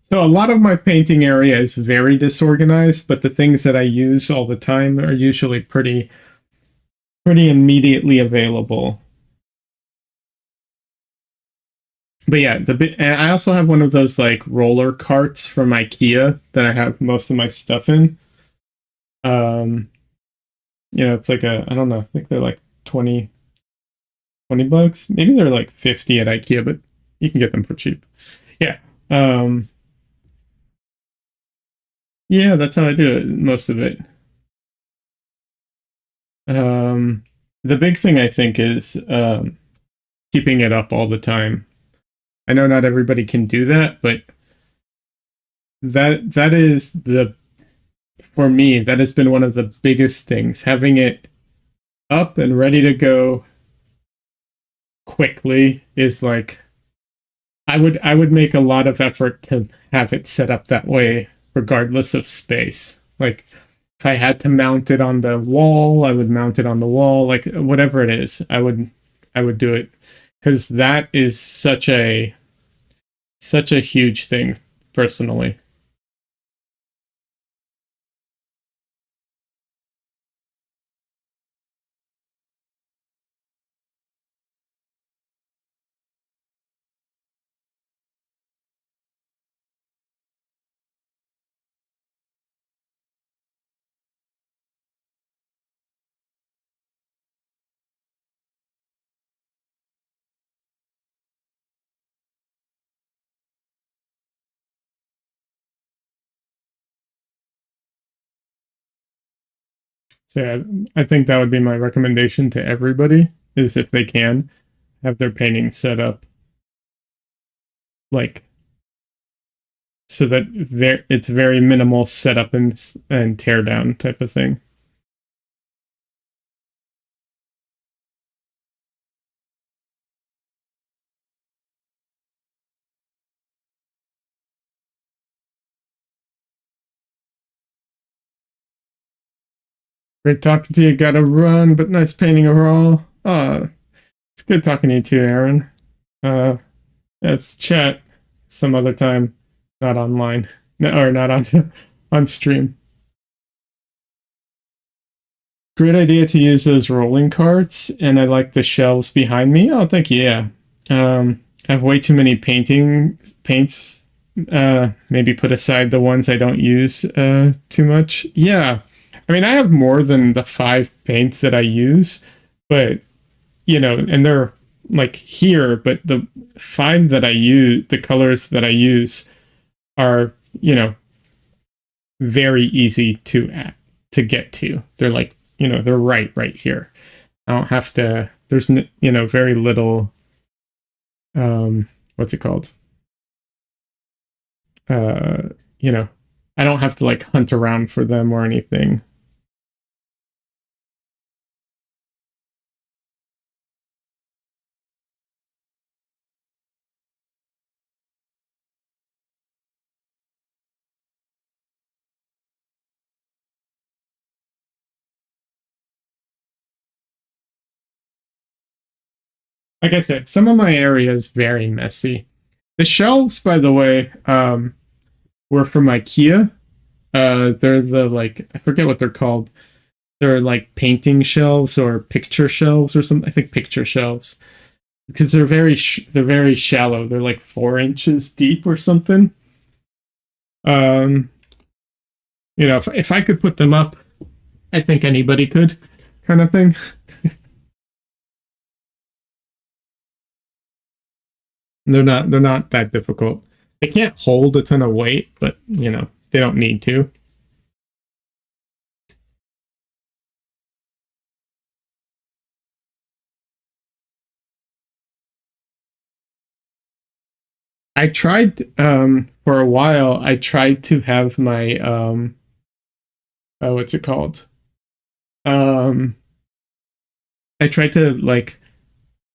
So a lot of my painting area is very disorganized, but the things that I use all the time are usually pretty immediately available. But yeah, and I also have one of those like roller carts from IKEA that I have most of my stuff in. Um, it's like I don't know, I think they're like 20 bucks. Maybe they're like 50 at IKEA, but you can get them for cheap. Yeah. Um, yeah, that's how I do it, most of it. Um, the big thing I think is keeping it up all the time. I know not everybody can do that, but that is the for me that has been one of the biggest things. Having it up and ready to go quickly is like I would make a lot of effort to have it set up that way regardless of space. Like if I had to mount it on the wall, I would mount it on the wall, like whatever it is. I would do it cuz that is such a huge thing personally. So yeah, I think that would be my recommendation to everybody is if they can have their painting set up like so that it's very minimal setup and tear down type of thing. Great talking to you. Gotta run, but nice painting overall. It's good talking to you too, Aaron. Uh, let's chat some other time, not online, no, or not on on stream. Great idea to use those rolling carts, and I like the shelves behind me. Oh, thank you. Yeah. I have way too many paints. Maybe put aside the ones I don't use too much. Yeah. I mean, I have more than the 5 paints that I use, but and they're like here, but the 5 that I use, the colors that I use are, very easy to get to. They're like, they're right here. I don't have to. There's very little. What's it called? Uh, you know, I don't have to like hunt around for them or anything. Like I said, some of my area is very messy. The shelves, by the way, were from IKEA. They're the like I forget what they're called. They're like painting shelves or picture shelves or something. I think picture shelves because they're very shallow. They're like 4 inches deep or something. Um, if I could put them up, I think anybody could, kind of thing. They're not that difficult. They can't hold a ton of weight, but they don't need to. I tried for a while. I tried to have my what's it called? Um, I tried to like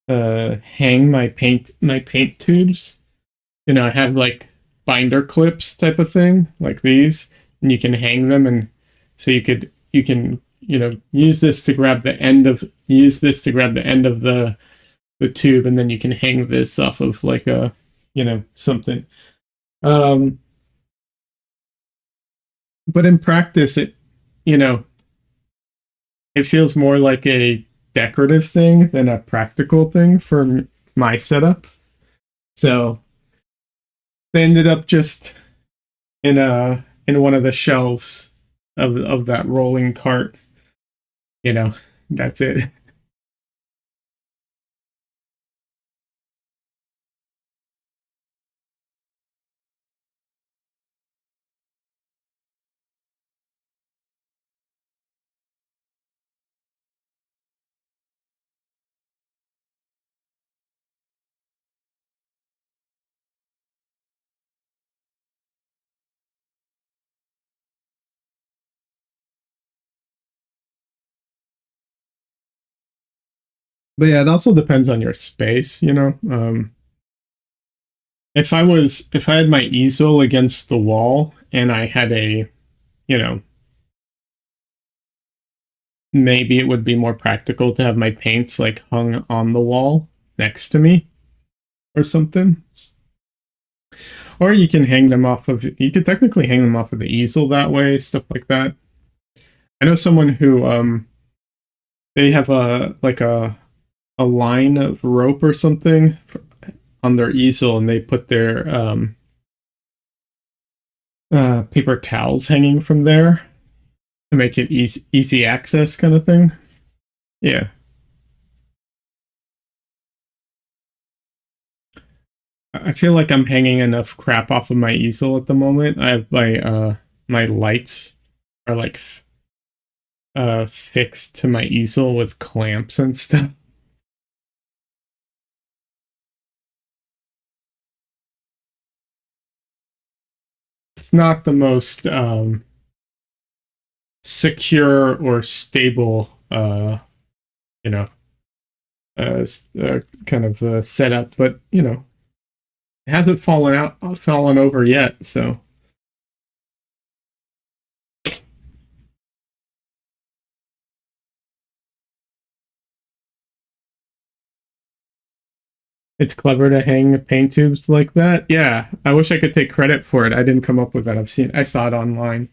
hang my paint tubes. I have like binder clips type of thing, like these, and you can hang them, and so you can use this to grab the end of the tube, and then you can hang this off of like a something. Um, but in practice, you know it feels more like a decorative thing than a practical thing for my setup. So they ended up just in one of the shelves of that rolling cart. You know, that's it. But yeah, it also depends on your space, you know. If I had my easel against the wall and I had a, you know, maybe it would be more practical to have my paints like hung on the wall next to me or something. Or you can hang them off of, you could technically hang them off of the easel that way, stuff like that. I know someone who they have a line of rope or something on their easel, and they put their paper towels hanging from there to make it easy access kind of thing. Yeah. I feel like I'm hanging enough crap off of my easel at the moment. I have my lights are like fixed to my easel with clamps and stuff. It's not the most secure or stable you know kind of setup, but you know, it hasn't fallen over yet, so it's clever to hang paint tubes like that. Yeah, I wish I could take credit for it. I didn't come up with that. I saw it online.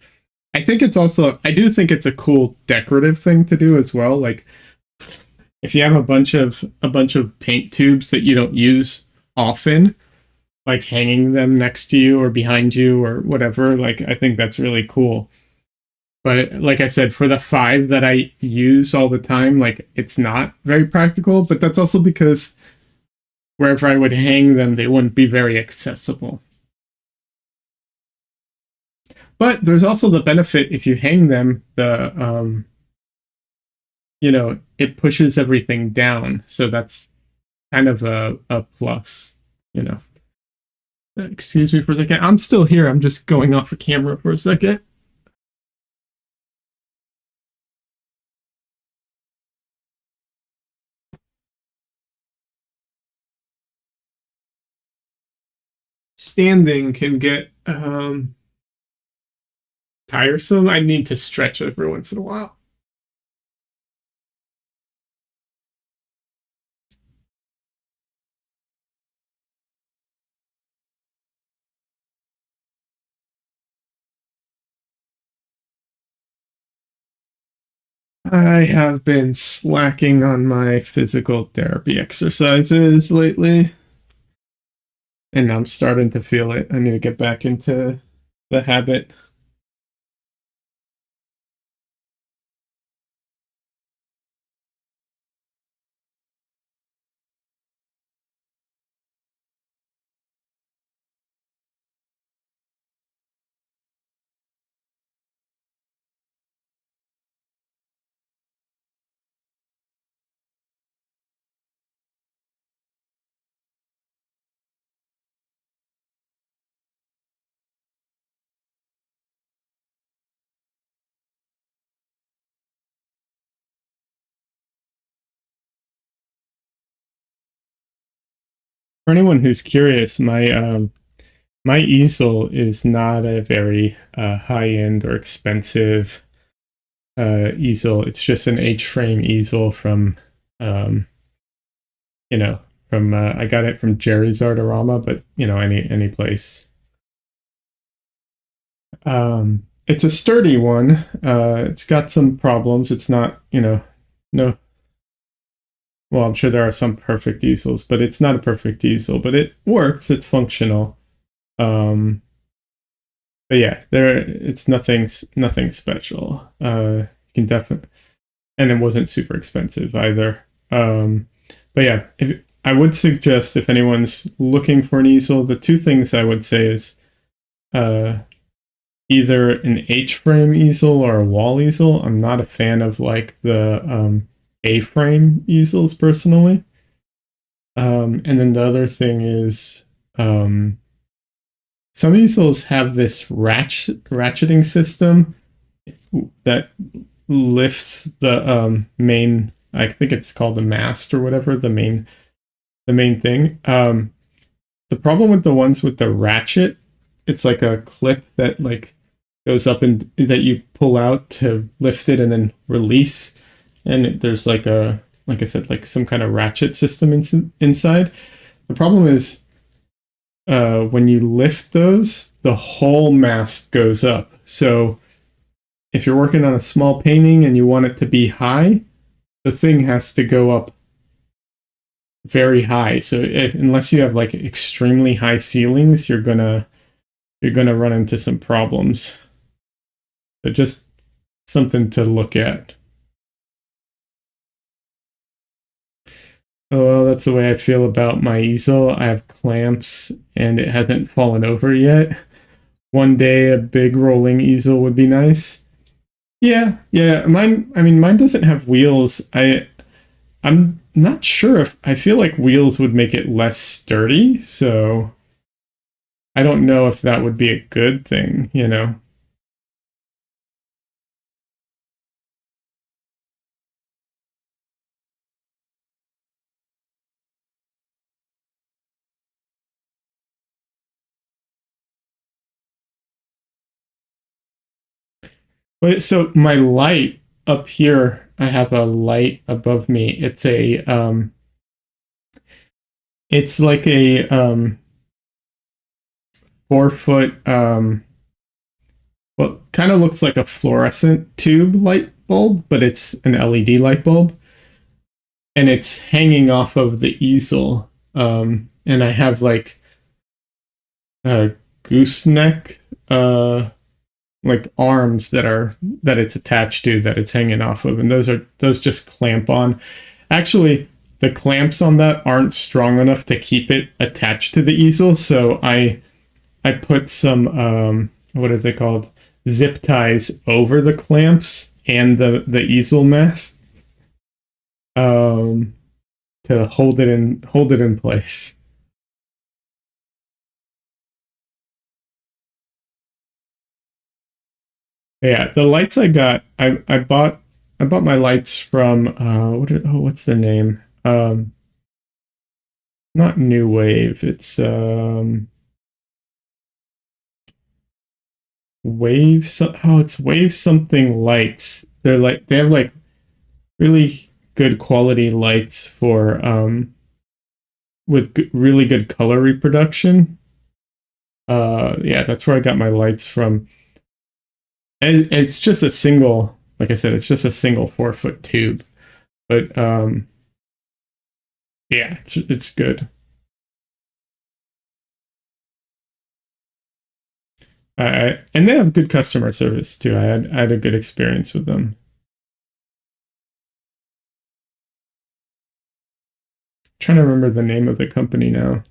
I think it's also, I do think it's a cool decorative thing to do as well. Like if you have a bunch of paint tubes that you don't use often, like hanging them next to you or behind you or whatever, like I think that's really cool. But like I said, for the five that I use all the time, like it's not very practical. But that's also because wherever I would hang them, they wouldn't be very accessible. But there's also the benefit if you hang them, you know, it pushes everything down. So that's kind of a plus, you know. Excuse me for a second. I'm still here. I'm just going off the camera for a second. Standing can get tiresome. I need to stretch every once in a while. I have been slacking on my physical therapy exercises lately, and I'm starting to feel it. I need to get back into the habit. For anyone who's curious, my easel is not a very high end or expensive easel. It's just an H frame easel from um, you know, from I got it from Jerry's Artorama, but you know, any place. It's a sturdy one. It's got some problems. It's not, you know, no well, I'm sure there are some perfect easels, but it's not a perfect easel, but it works. It's functional. Um, but yeah, it's nothing special. You can definitely, and it wasn't super expensive either. But yeah, I would suggest if anyone's looking for an easel, the two things I would say is uh, either an H-frame easel or a wall easel. I'm not a fan of like the A-frame easels personally. And then the other thing is some easels have this ratcheting system that lifts the main. I think it's called the mast or whatever, the main thing. The problem with the ones with the ratchet, it's like a clip that like goes up and that you pull out to lift it and then release. And there's like I said, like some kind of ratchet system inside. The problem is when you lift those, the whole mast goes up. So if you're working on a small painting and you want it to be high, the thing has to go up very high. So unless you have like extremely high ceilings, you're gonna run into some problems. But just something to look at. Oh, well, that's the way I feel about my easel. I have clamps and it hasn't fallen over yet. One day a big rolling easel would be nice. Yeah, yeah. Mine doesn't have wheels. I'm not sure if I feel like wheels would make it less sturdy, so I don't know if that would be a good thing. But so my light up here, I have a light above me. It's like a 4 foot well, kind of looks like a fluorescent tube light bulb, but it's an LED light bulb, and it's hanging off of the easel. And I have like a gooseneck, like arms that it's attached to, that it's hanging off of, and those just clamp on. Actually, the clamps on that aren't strong enough to keep it attached to the easel, so I put some what are they called, zip ties over the clamps and the easel mast um, to hold it in place. Yeah, the lights I got, I bought my lights from what's the name? Not New Wave. It's Wave. It's Wave something lights. They have like really good quality lights for with really good color reproduction. Yeah, that's where I got my lights from. And it's just a single, like I said, it's just a single 4 foot tube. But yeah, it's good. And they have good customer service too. I had a good experience with them. Trying to remember the name of the company now.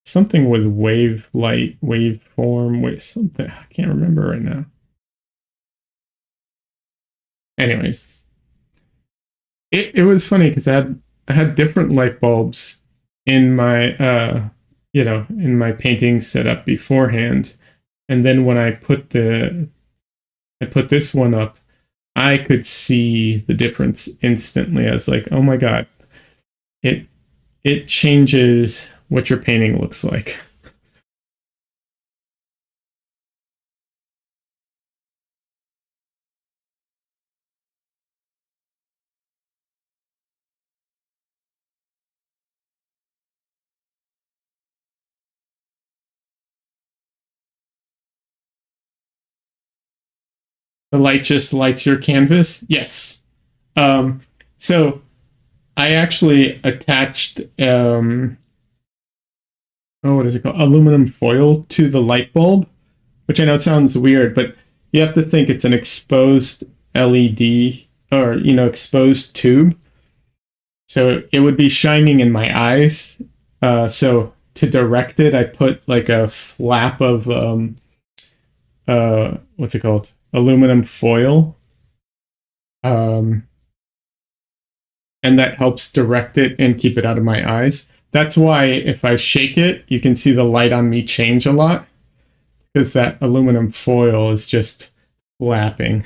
Something with wave light, waveform, wait, something. I can't remember right now. Anyways, it was funny because I had different light bulbs in my in my painting setup beforehand, and then when I put this one up, I could see the difference instantly. I was like, oh my god, it it changes what your painting looks like. The light just lights your canvas? Yes. Um, so I actually attached, oh, what is it called? Aluminum foil to the light bulb, which I know sounds weird, but you have to think it's an exposed LED or, exposed tube. So it would be shining in my eyes. So to direct it, I put like a flap of, what's it called? Aluminum foil. Um, and that helps direct it and keep it out of my eyes. That's why if I shake it, you can see the light on me change a lot because that aluminum foil is just flapping.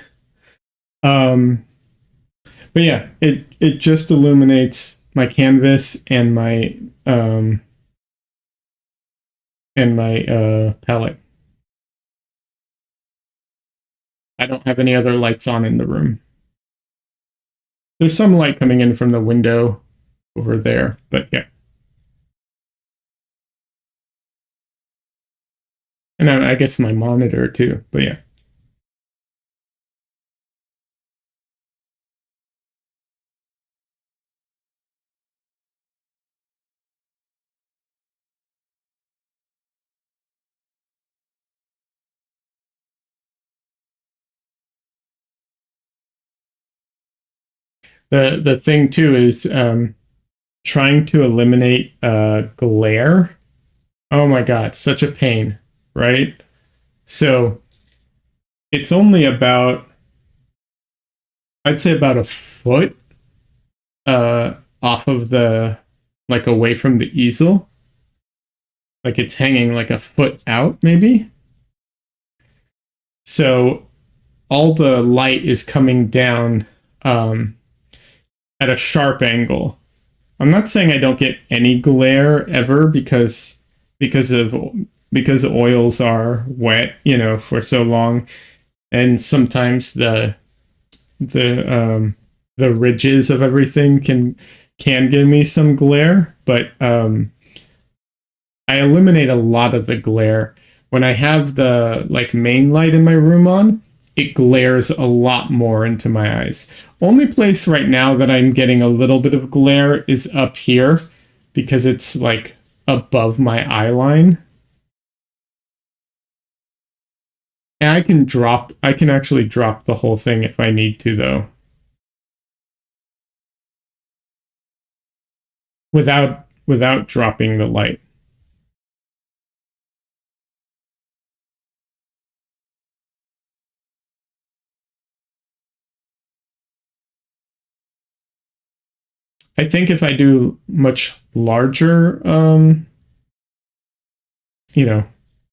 Um, but yeah, it just illuminates my canvas um, and my palette. I don't have any other lights on in the room. There's some light coming in from the window over there, but yeah. And I guess my monitor too, but yeah. The thing too is trying to eliminate glare. Oh my god, such a pain, right? So it's only about, I'd say about a foot off of the, like away from the easel. Like it's hanging like a foot out, maybe. So all the light is coming down um, at a sharp angle. I'm not saying I don't get any glare ever because of because oils are wet, for so long, and sometimes the the ridges of everything can give me some glare, but I eliminate a lot of the glare when I have the like main light in my room on. It glares a lot more into my eyes. Only place right now that I'm getting a little bit of glare is up here because it's like above my eye line. And I can actually drop the whole thing if I need to though. Without dropping the light. I think if I do much larger, you know,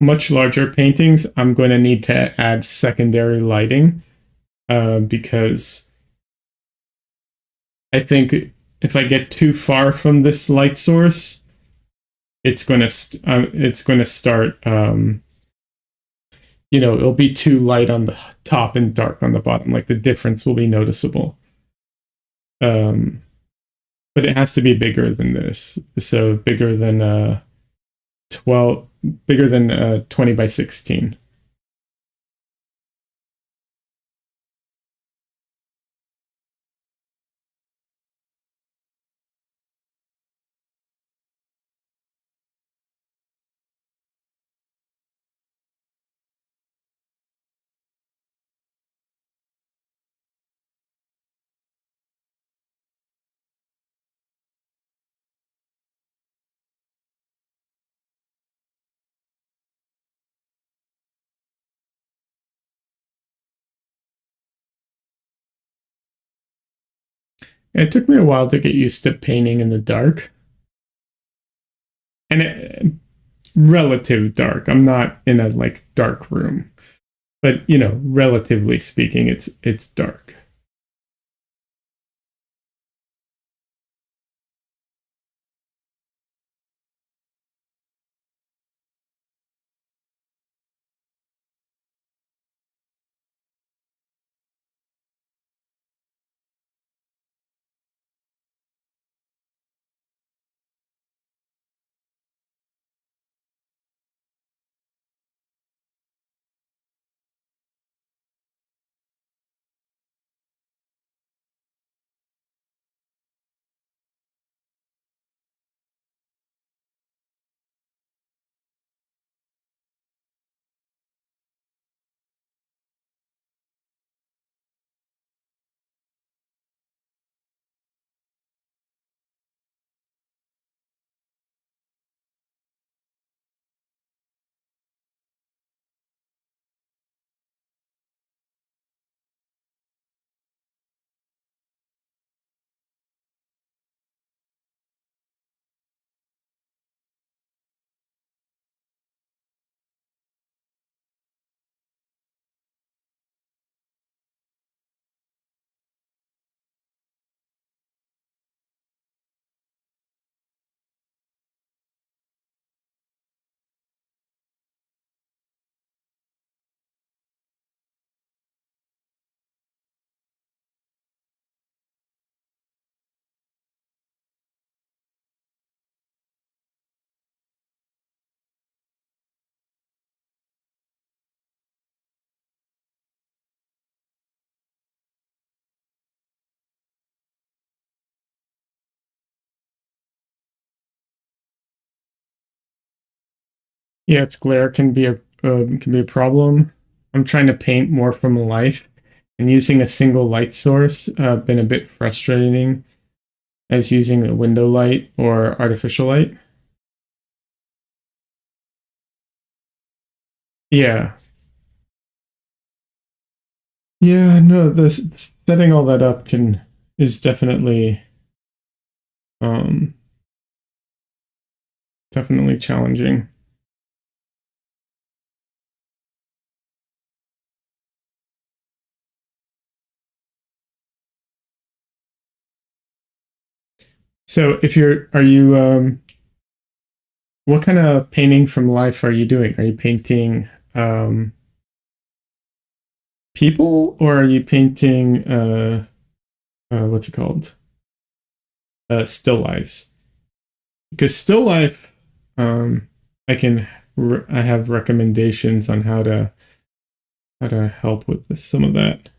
much larger paintings, I'm going to need to add secondary lighting because I think if I get too far from this light source, it's going to start. It'll be too light on the top and dark on the bottom. Like the difference will be noticeable. Um, but it has to be bigger than this. So bigger than 12, bigger than 20 by 16. It took me a while to get used to painting in the dark. And relative dark. I'm not in a like dark room. But, relatively speaking, it's dark. Yeah, it's glare can be a problem. I'm trying to paint more from life, and using a single light source been a bit frustrating as using a window light or artificial light. Yeah. Yeah, no, this setting all that up can is um definitely challenging. So if you're are you what kind of painting from life are you doing? Are you painting people, or are you painting what's it called? Still lifes? Because still life I can I have recommendations on how to help with some of that.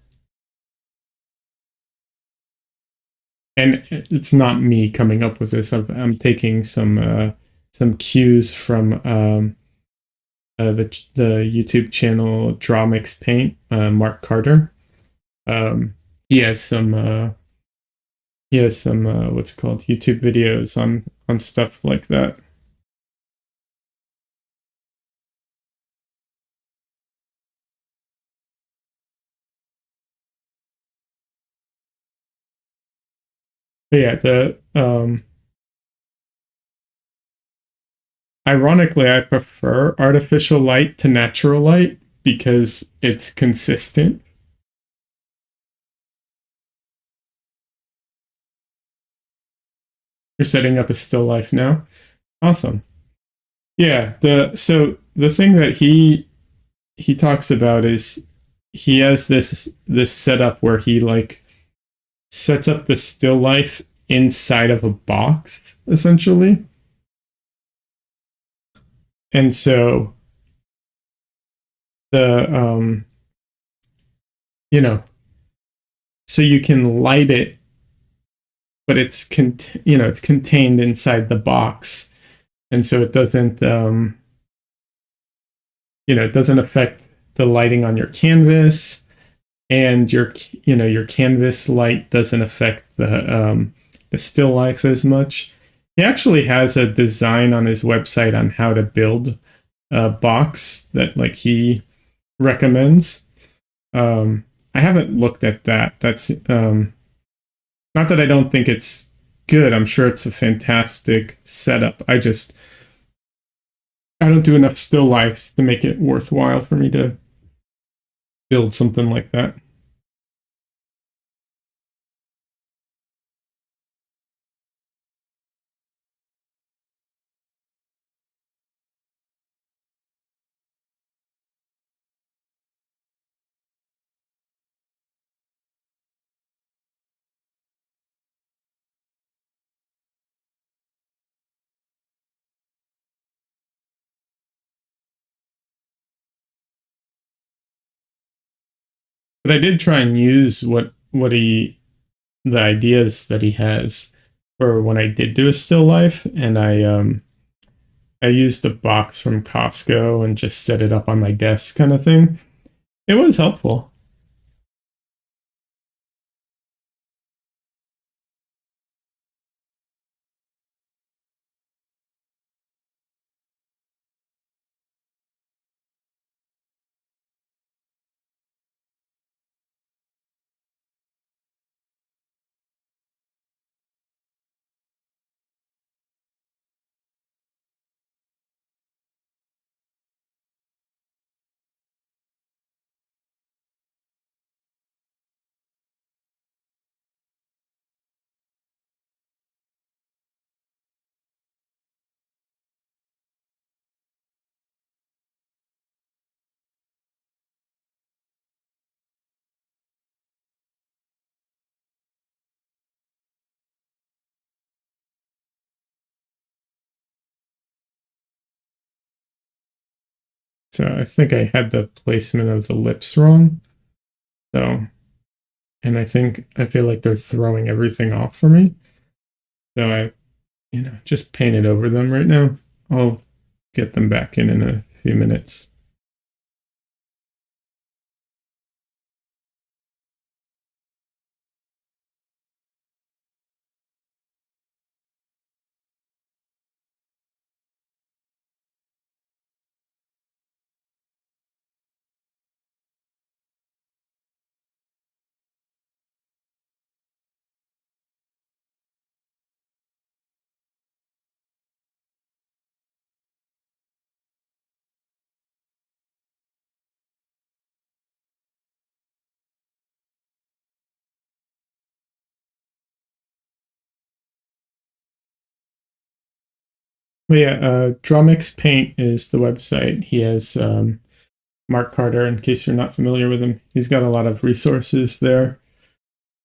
And it's not me coming up with this. I'm taking some cues from the YouTube channel Draw Mix Paint, Mark Carter. Um, he has some what's it called, YouTube videos on stuff like that. But yeah, the ironically, I prefer artificial light to natural light because it's consistent. You're setting up a still life now. Awesome. Yeah, the thing that he talks about is he has this setup where he like sets up the still life inside of a box essentially. And so the you know, so you can light it, but it's contained inside the box, and so it doesn't it doesn't affect the lighting on your canvas, and your canvas light doesn't affect the still life as much. He actually has a design on his website on how to build a box that like he recommends. I haven't looked at that. That's not that I don't think it's good. I'm sure it's a fantastic setup. I don't do enough still lifes to make it worthwhile for me to build something like that. But I did try and use what he the ideas that he has for when I did do a still life, and I used a box from Costco and just set it up on my desk kind of thing. It was helpful. So I think I had the placement of the lips wrong. So, and I feel like they're throwing everything off for me. So I just painted over them right now. I'll get them back in a few minutes. But yeah, Drumix Paint is the website. He has Mark Carter, in case you're not familiar with him. He's got a lot of resources there.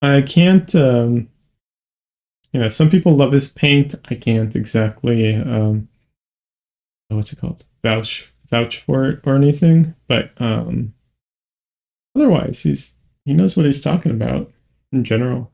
I can't, some people love his paint. I can't exactly, what's it called? Vouch for it or anything. But otherwise, he knows what he's talking about in general.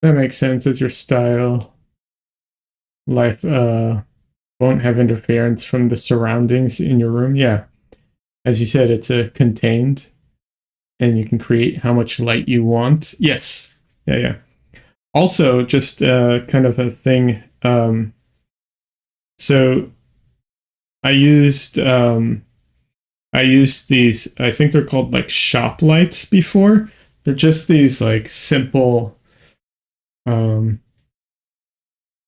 That makes sense as your style. Life won't have interference from the surroundings in your room. Yeah. As you said, it's a contained and you can create how much light you want. Yes. Yeah, yeah. Also, just kind of a thing. So I used these. I think they're called like shop lights before. They're just these like simple,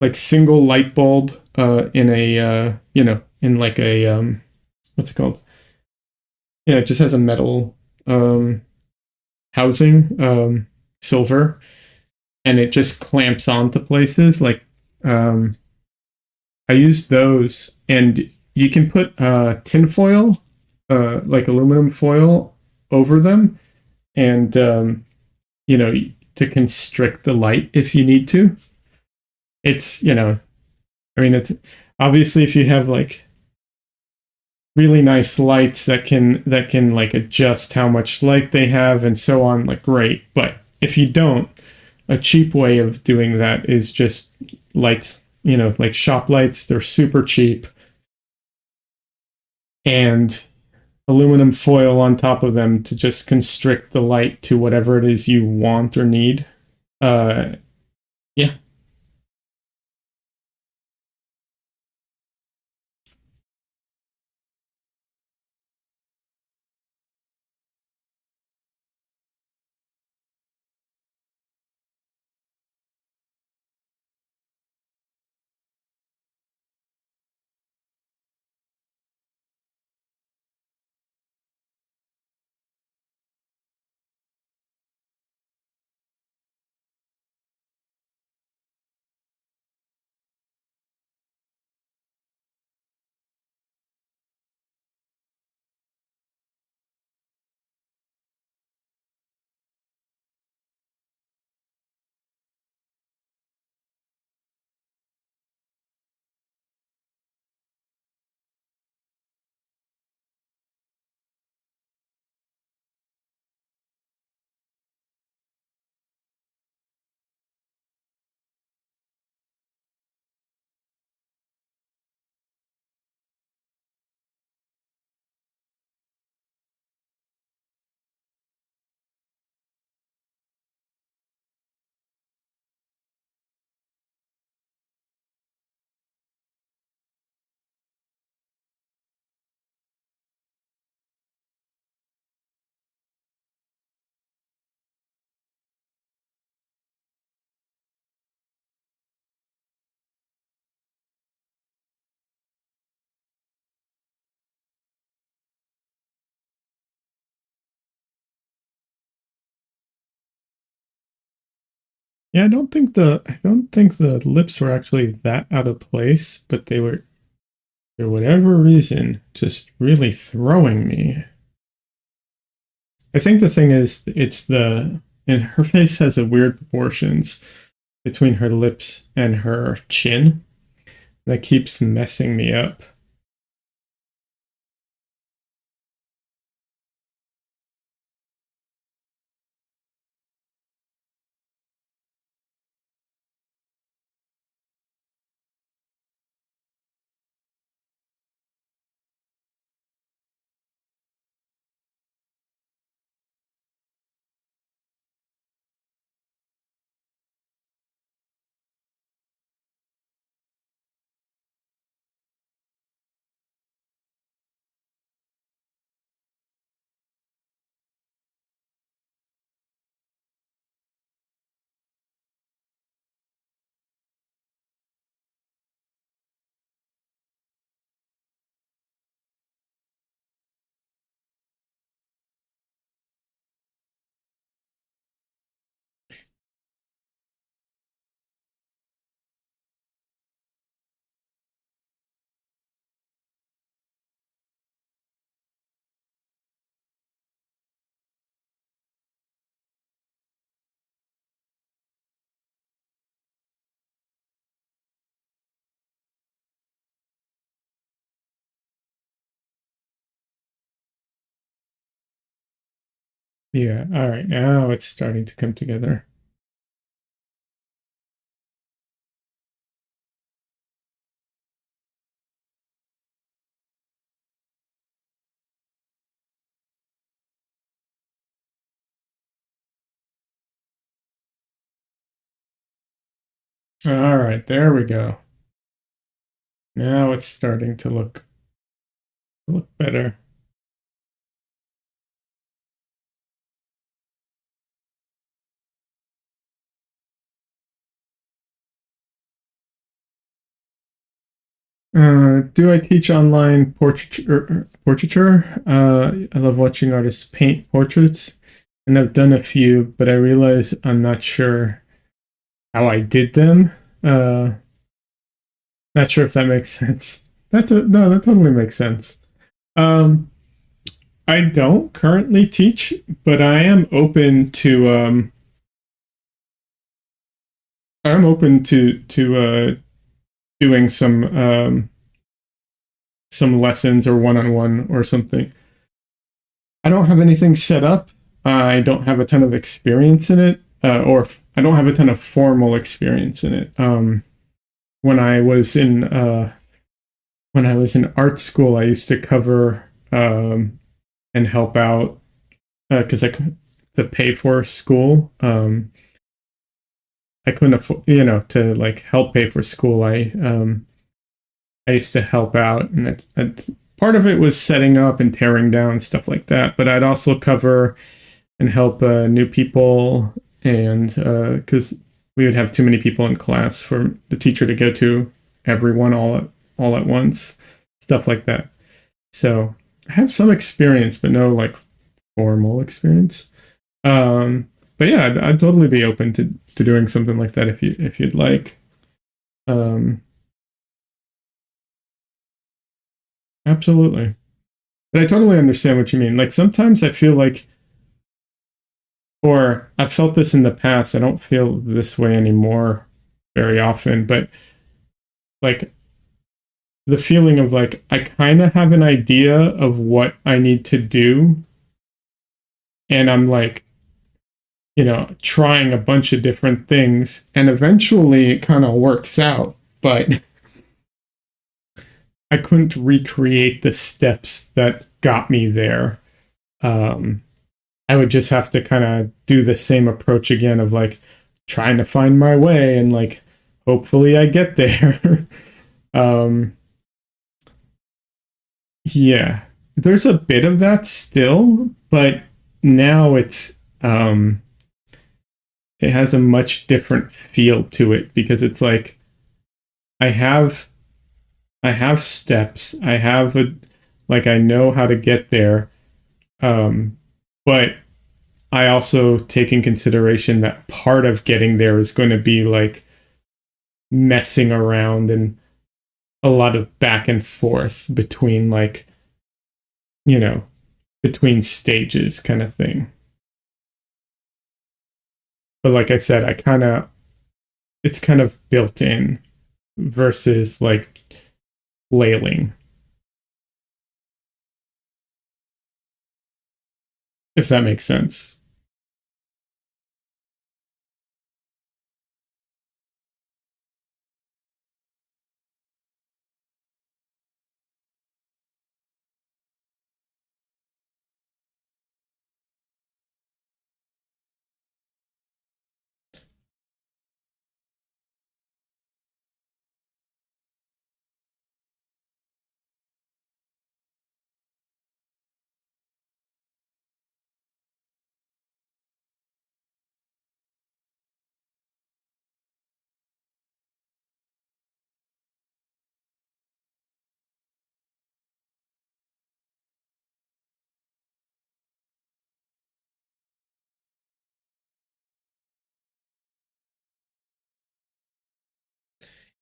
like single light bulb in a in like a what's it called? Yeah, it just has a metal housing, silver, and it just clamps onto places. Like I used those, and you can put tin foil, like aluminum foil, over them, and to constrict the light if you need to. It's I mean, it's obviously if you have like really nice lights that can like adjust how much light they have and so on, like great. But if you don't, a cheap way of doing that is just lights, like shop lights. They're super cheap, and aluminum foil on top of them to just constrict the light to whatever it is you want or need. Uh, yeah. Yeah, I don't think the lips were actually that out of place, but they were, for whatever reason, just really throwing me. I think the thing is, it's the, and her face has a weird proportions between her lips and her chin that keeps messing me up. Yeah, all right, now it's starting to come together. All right, there we go. Now it's starting to look better. Do I teach online portraiture? I love watching artists paint portraits, and I've done a few, but I realize I'm not sure how I did them. Uh, Not sure if that makes sense. No, that totally makes sense. Um, I don't currently teach, but I'm open to doing some lessons or one-on-one or something. I don't have anything set up. I don't have a ton of experience in it, or I don't have a ton of formal experience in it. When I was in when I was in art school, I used to cover and help out because I could to pay for school. I couldn't afford, to like help pay for school. I used to help out, and part of it was setting up and tearing down stuff like that. But I'd also cover and help new people, and because we would have too many people in class for the teacher to go to everyone all at once, stuff like that. So I have some experience, but no like formal experience. But yeah, I'd totally be open to doing something like that if you'd like. Um, Absolutely. But I totally understand what you mean. Like sometimes I feel like, or I've felt this in the past. I don't feel this way anymore very often, but like the feeling of like I kind of have an idea of what I need to do, and I'm like, trying a bunch of different things, and eventually it kind of works out, but I couldn't recreate the steps that got me there. Um, I would just have to kind of do the same approach again of like trying to find my way and like hopefully I get there. um, yeah, there's a bit of that still, but now it has a much different feel to it because it's like I have I have steps. I have a like I know how to get there. Um, but I also take in consideration that part of getting there is going to be like messing around and a lot of back and forth between like, you know, between stages kind of thing. But like I said, it's kind of built in versus like flailing, if that makes sense.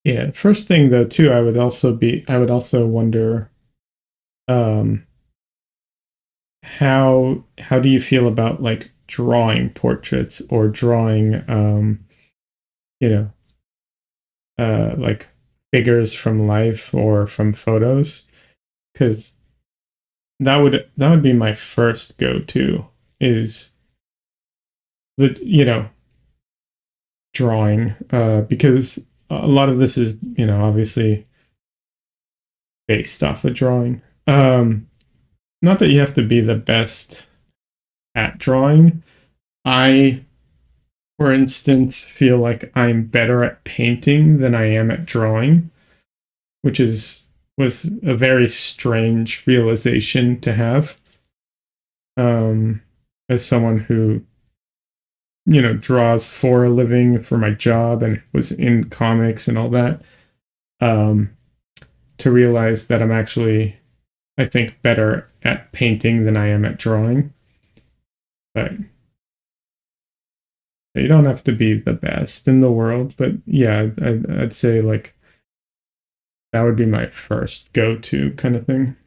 Yeah. First thing though, too, I would also wonder, um, how do you feel about like drawing portraits or drawing, you know, like figures from life or from photos? Because that would be my first go to is the drawing, because a lot of this is obviously based off of drawing. Not that you have to be the best at drawing. I, for instance, feel like I'm better at painting than I am at drawing, which is was a very strange realization to have, um, as someone who draws for a living for my job and was in comics and all that. Um, to realize that I'm actually, I think, better at painting than I am at drawing. But you don't have to be the best in the world. But yeah, I'd say like that would be my first go to kind of thing.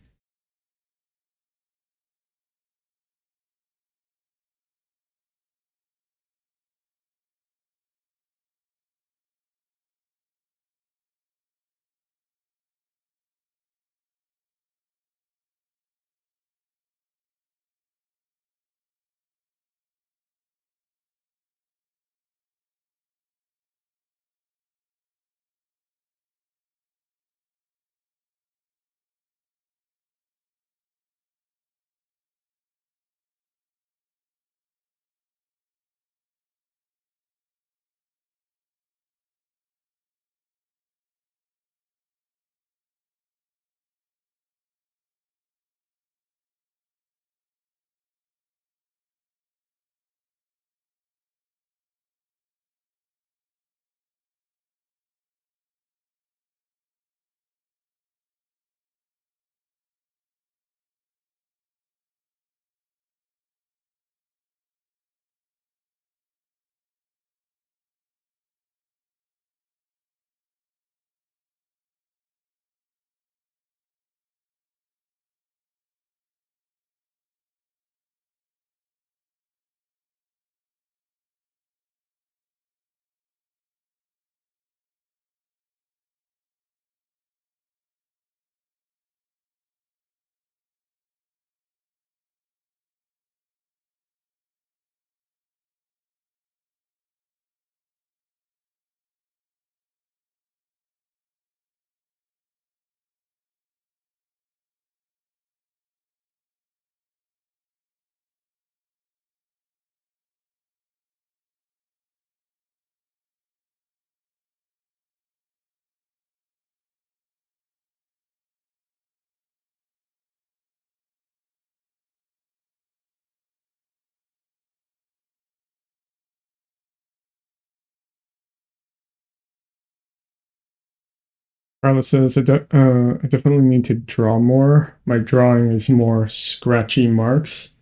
Carlos says, I definitely need to draw more. My drawing is more scratchy marks.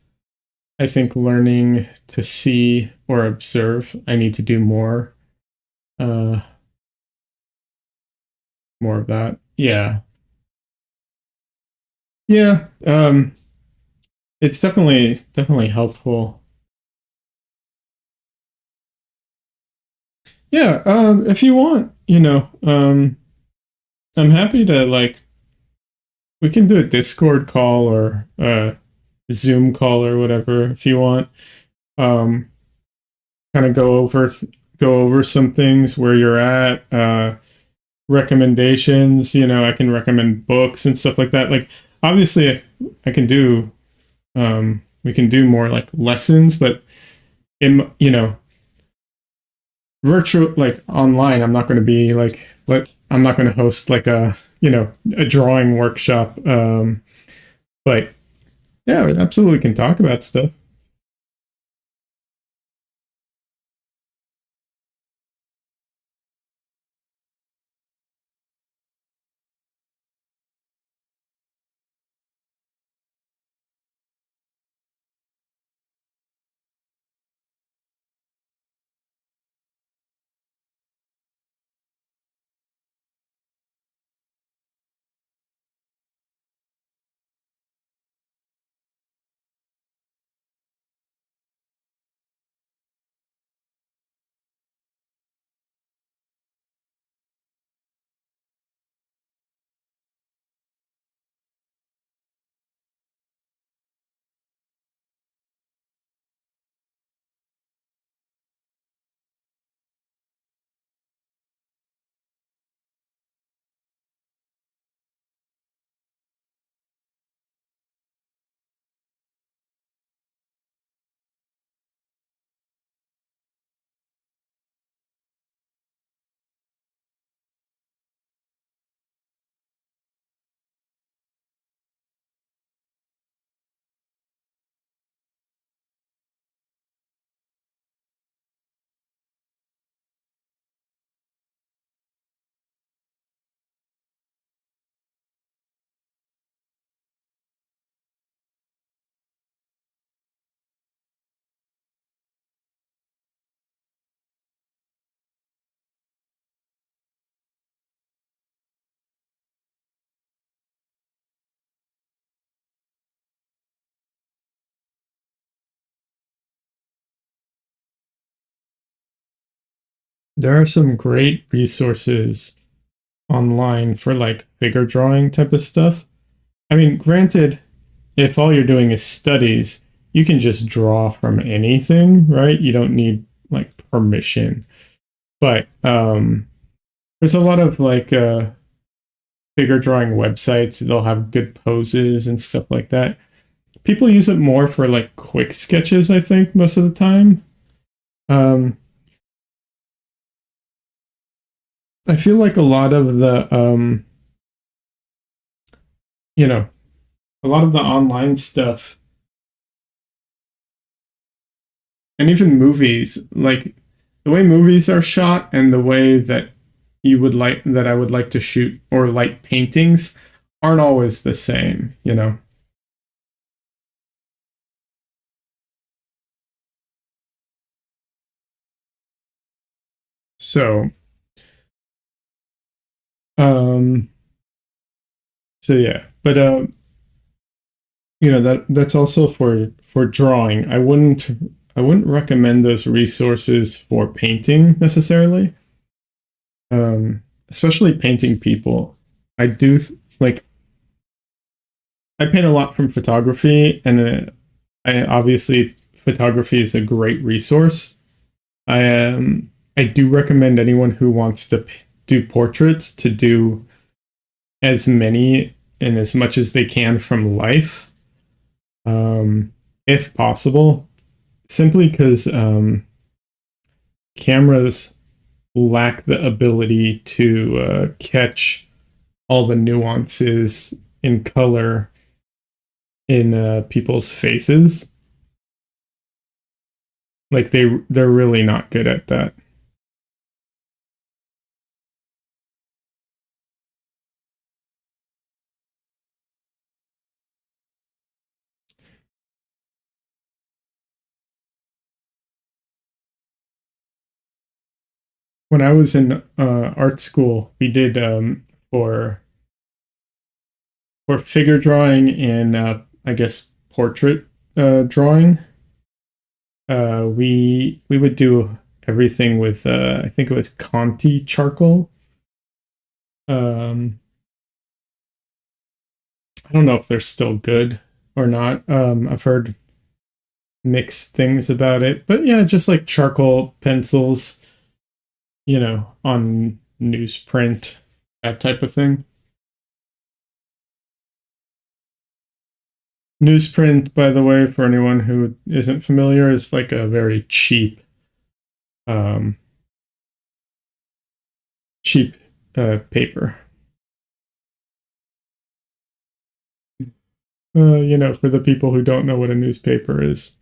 I think learning to see or observe, I need to do uh, more of that. Yeah. Yeah. It's definitely helpful. Yeah. If you want, I'm happy to like, we can do a Discord call or Zoom call or whatever if you want. Um, kind of go over some things where you're at, recommendations. I can recommend books and stuff like that. Like, obviously, I can do we can do more like lessons, but in virtual, like online, I'm not going to be like, I'm not going to host like a drawing workshop. But yeah, we absolutely can talk about stuff. There are some great resources online for like figure drawing type of stuff. I mean, granted, if all you're doing is studies, you can just draw from anything, right? You don't need like permission. But there's a lot of like figure drawing websites. They'll have good poses and stuff like that. People use it more for like quick sketches, I think, most of the time. Um, I feel like a lot of you know, a lot of the online stuff and even movies, like the way movies are shot and the way that I would like to shoot or like paintings aren't always the same. So, um, so yeah, but that's also for drawing. I wouldn't recommend those resources for painting necessarily. Especially painting people. I do like I paint a lot from photography, and I obviously photography is a great resource. I do recommend anyone who wants to do portraits to do as many and as much as they can from life, if possible. Simply because cameras lack the ability to catch all the nuances in color in people's faces. Like they're really not good at that. when I was in art school, we did for figure drawing and I guess portrait drawing. We would do everything with I think it was Conti charcoal. Um, I don't know if they're still good or not. I've heard mixed things about it, but yeah, just like charcoal pencils, on newsprint, that type of thing. Newsprint, by the way, for anyone who isn't familiar, is like a very um, cheap paper. For the people who don't know what a newspaper is.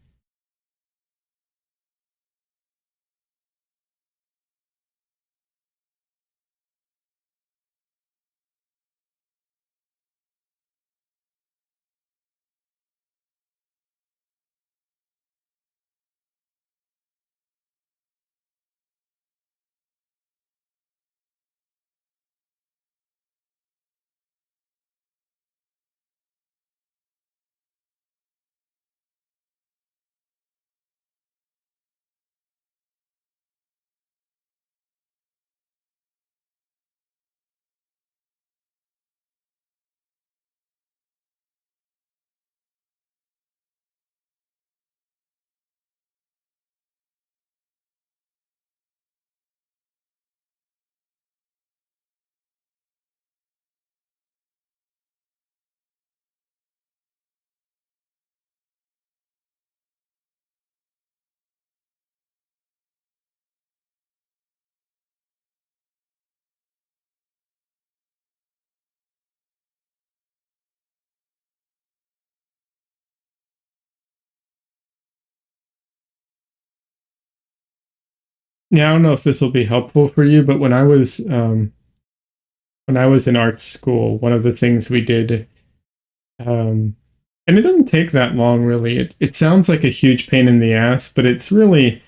Yeah, I don't know if this will be helpful for you, but when I was in art school, one of the things we did, and it doesn't take that long really. It sounds like a huge pain in the ass, but it's really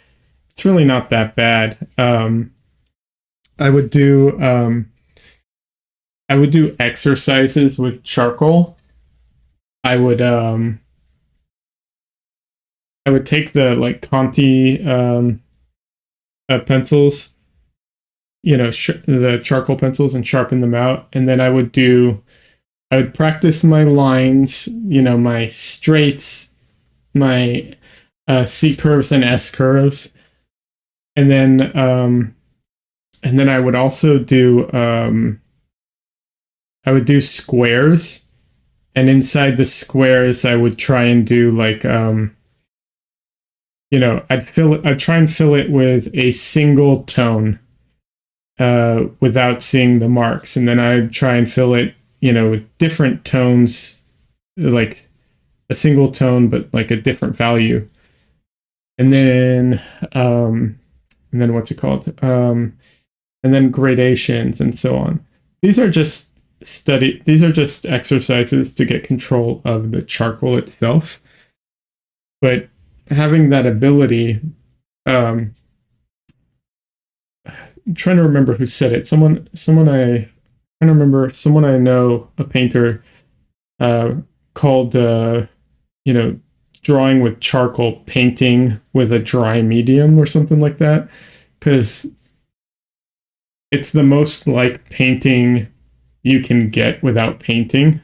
not that bad. I would do exercises with charcoal. I would um, I would take the like Conti pencils, the charcoal pencils, and sharpen them out, and then I would practice my lines, my straights, my C curves and S curves, and then I would also do I would do squares, and inside the squares I would try and do like I'd try and fill it with a single tone without seeing the marks, and then I'd try and fill it with different tones, like a single tone but like a different value, and then what's it called, and then gradations and so on. These are just exercises to get control of the charcoal itself, but having that ability, um I'm trying to remember who said it. I don't remember, someone I know, a painter, uh called you know drawing with charcoal painting with a dry medium or something like that, because it's the most like painting you can get without painting.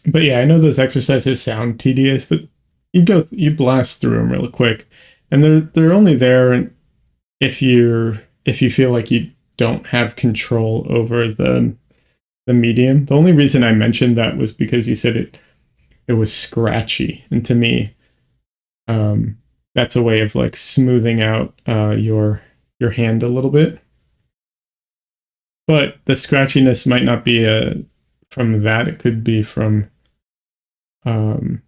But yeah, I know those exercises sound tedious, but you blast through them real quick, and they're only there if you feel like you don't have control over the medium. The only reason I mentioned that was because you said it was scratchy, and to me, um, that's a way of like smoothing out your hand a little bit. But the scratchiness might not be from that. It could be from um,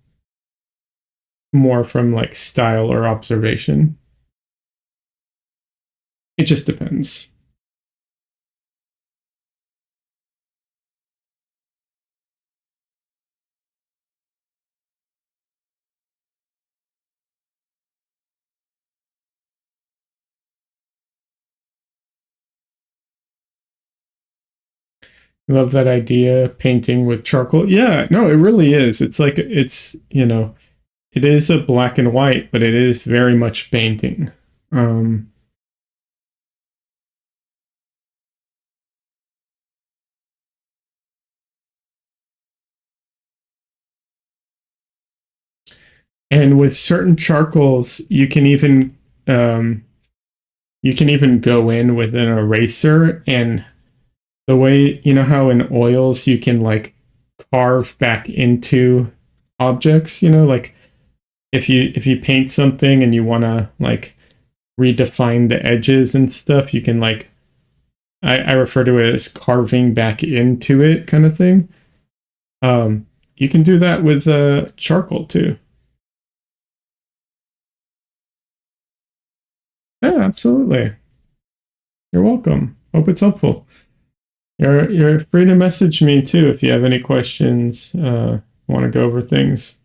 more from like style or observation. It just depends. Love that idea, painting with charcoal. Yeah, no, it really is. It's like it's, it is a black and white, but it is very much painting. Um, and with certain charcoals, um, you can even go in with an eraser, and the way, how in oils you can like carve back into objects, like if you paint something and you want to like redefine the edges and stuff, you can like I refer to it as carving back into it kind of thing. You can do that with charcoal too. Yeah, absolutely. You're welcome. Hope it's helpful. You're free to message me too if you have any questions. Want to go over things.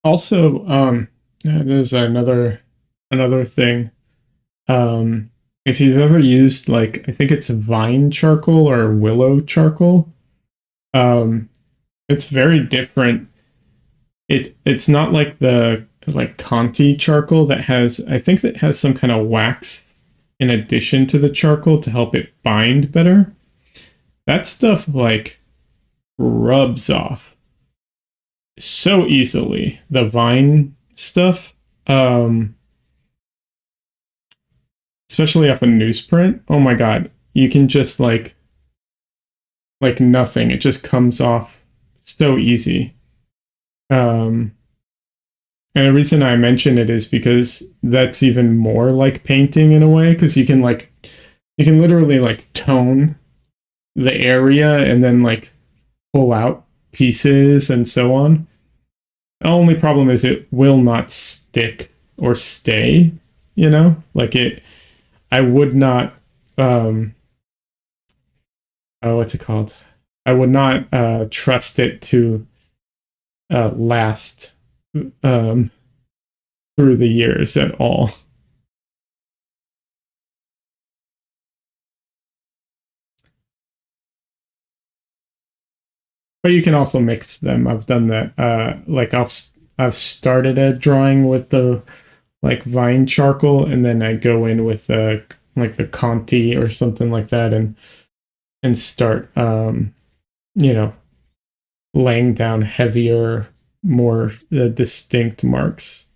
Also, there's another thing. If you've ever used like I think it's vine charcoal or willow charcoal, um, it's very different. It's not like the like Conti charcoal that has I think that has some kind of wax in addition to the charcoal to help it bind better. That stuff like rubs off so easily. The vine stuff, especially off a newsprint. Oh my god, you can just like nothing. It just comes off so easy. Um, and the reason I mention it is because that's even more like painting in a way because you can literally like tone the area and then like pull out pieces and so on. The only problem is it will not stick or stay, you know? Like it I would not what's it called? I would not trust it to last um through the years at all. But you can also mix them. I've done that. I've started a drawing with the like vine charcoal, and then I go in with the like the Conti or something like that, and start you know laying down heavier, more distinct marks.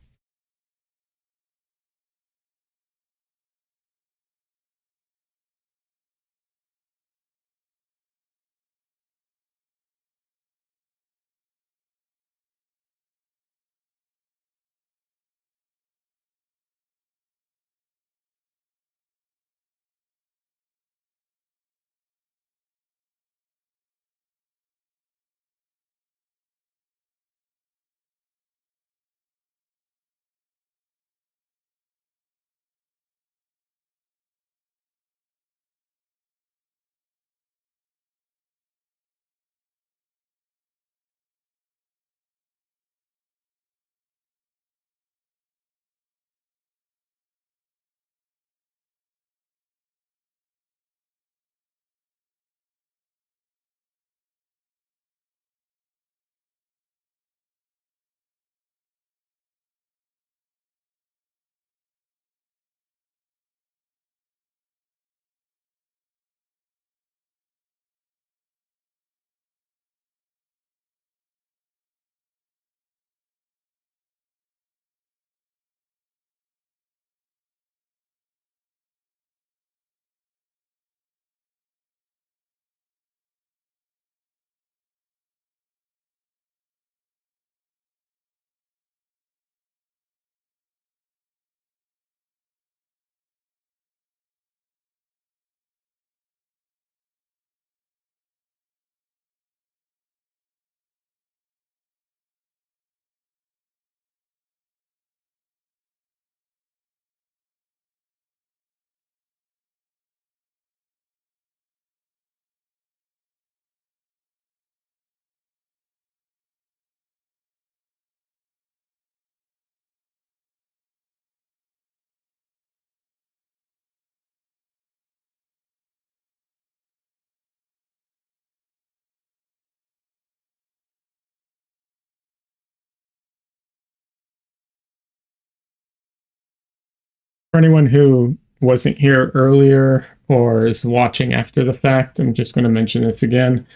For anyone who wasn't here earlier or is watching after the fact, I'm just going to mention this again.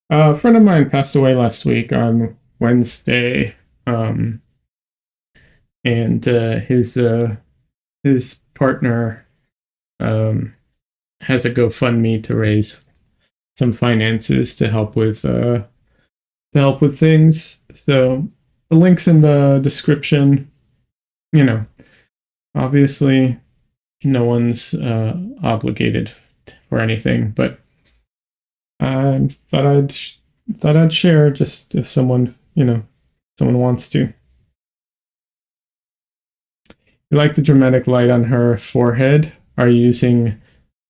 A friend of mine passed away last week on Wednesday, and his partner um, has a GoFundMe to raise some finances to help with things. So the links in the description. You know, obviously, no one's obligated for anything, but I thought I'd share just if someone someone wants to. You like the dramatic light on her forehead? Are you using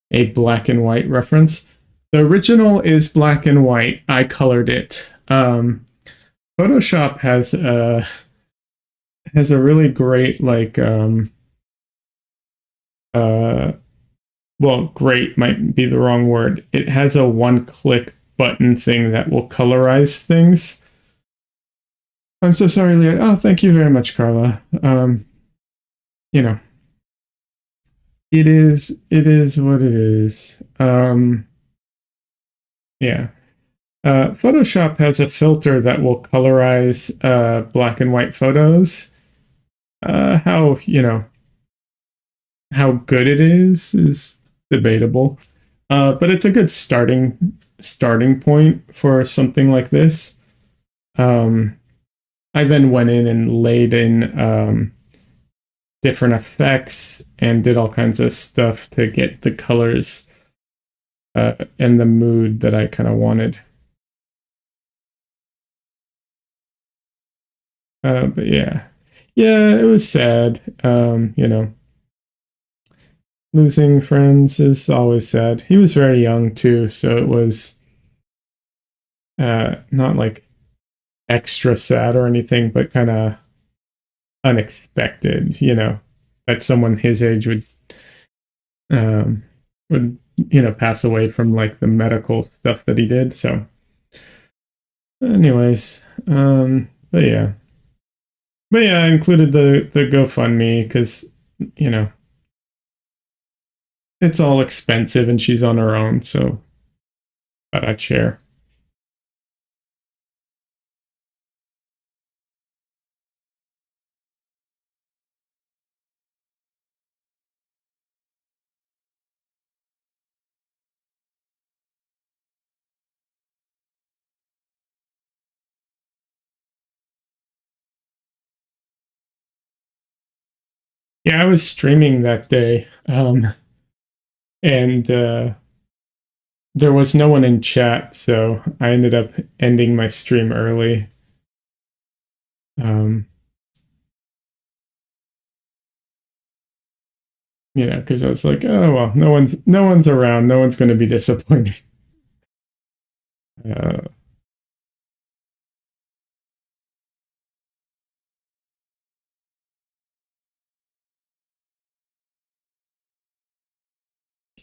a black and white reference? The original is black and white. I colored it. Photoshop has has a really great like uh well, great might be the wrong word. It has a one-click button thing that will colorize things. I'm so sorry, Leah. Oh, thank you very much, Carla. You know, it is what it is. Yeah. Photoshop has a filter that will colorize black and white photos. How, how good it is debatable. But it's a good starting point for something like this. Um, I then went in and laid in different effects and did all kinds of stuff to get the colors and the mood that I kind of wanted. But yeah, it was sad. Losing friends is always sad. He was very young too, so it was not like extra sad or anything, but kind of unexpected. That someone his age um, would pass away from like the medical stuff that he did. So, anyways, but yeah, I included the GoFundMe because you know it's all expensive and she's on her own, so I'd share. Yeah, I was streaming that day, and there was no one in chat, so I ended up ending my stream early. Um, because I was like, oh well, no one's around, no one's going to be disappointed. Uh,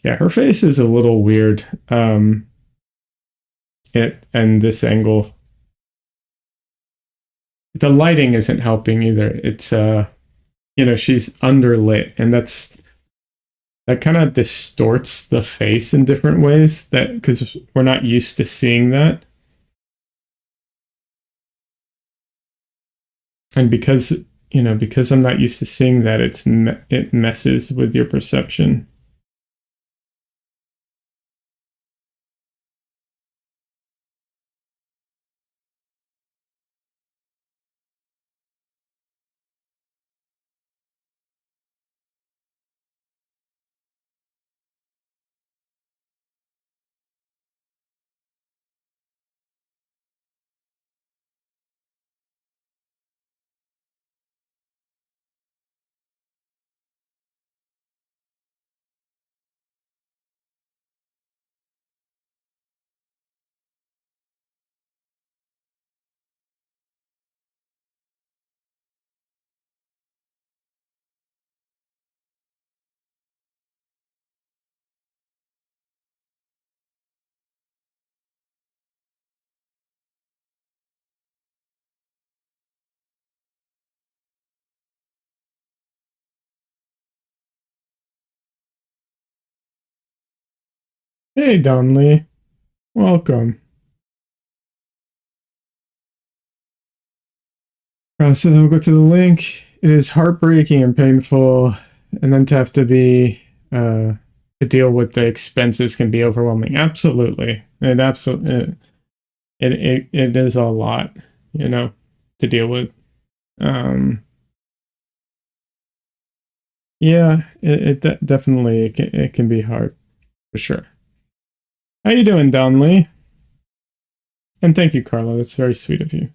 yeah, her face is a little weird. It and this angle, the lighting isn't helping either. It's she's underlit, and that kind of distorts the face in different ways. That because we're not used to seeing that, and because I'm not used to seeing that, it messes with your perception. Hey, Donley, welcome. So we'll go to the link. It is heartbreaking and painful, and then to have to deal with the expenses can be overwhelming. Absolutely, it is a lot, to deal with. Um, yeah, definitely it can be hard for sure. How you doing, Donley? And thank you, Carla. That's very sweet of you.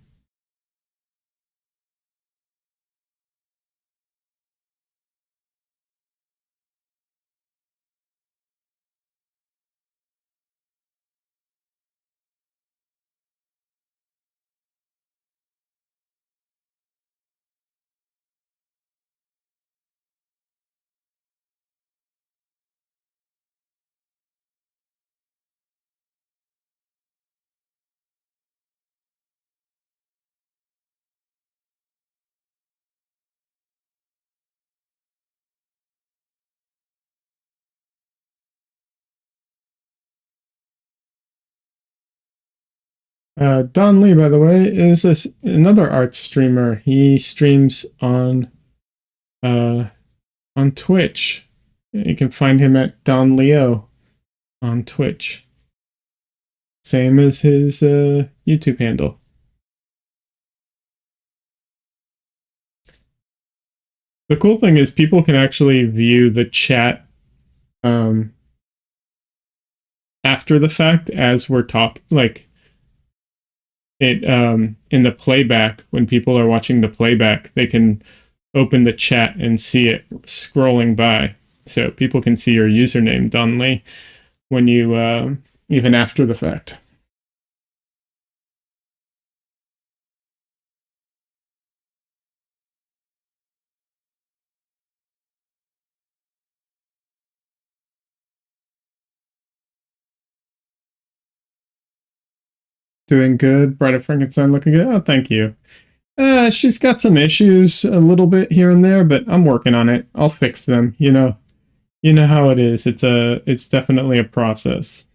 Don Lee, by the way, is another art streamer. He streams uh, on Twitch. You can find him at Don Leo on Twitch. Same as his YouTube handle. The cool thing is people can actually view the chat um, after the fact as we're talking. Like it in the playback, when people are watching the playback, they can open the chat and see it scrolling by. So people can see your username, Don Lee, when you even after the fact. Doing good. Bride of Frankenstein looking good. Oh, thank you. She's got some issues a little bit here and there, but I'm working on it. I'll fix them. You know how it is. It's definitely a process.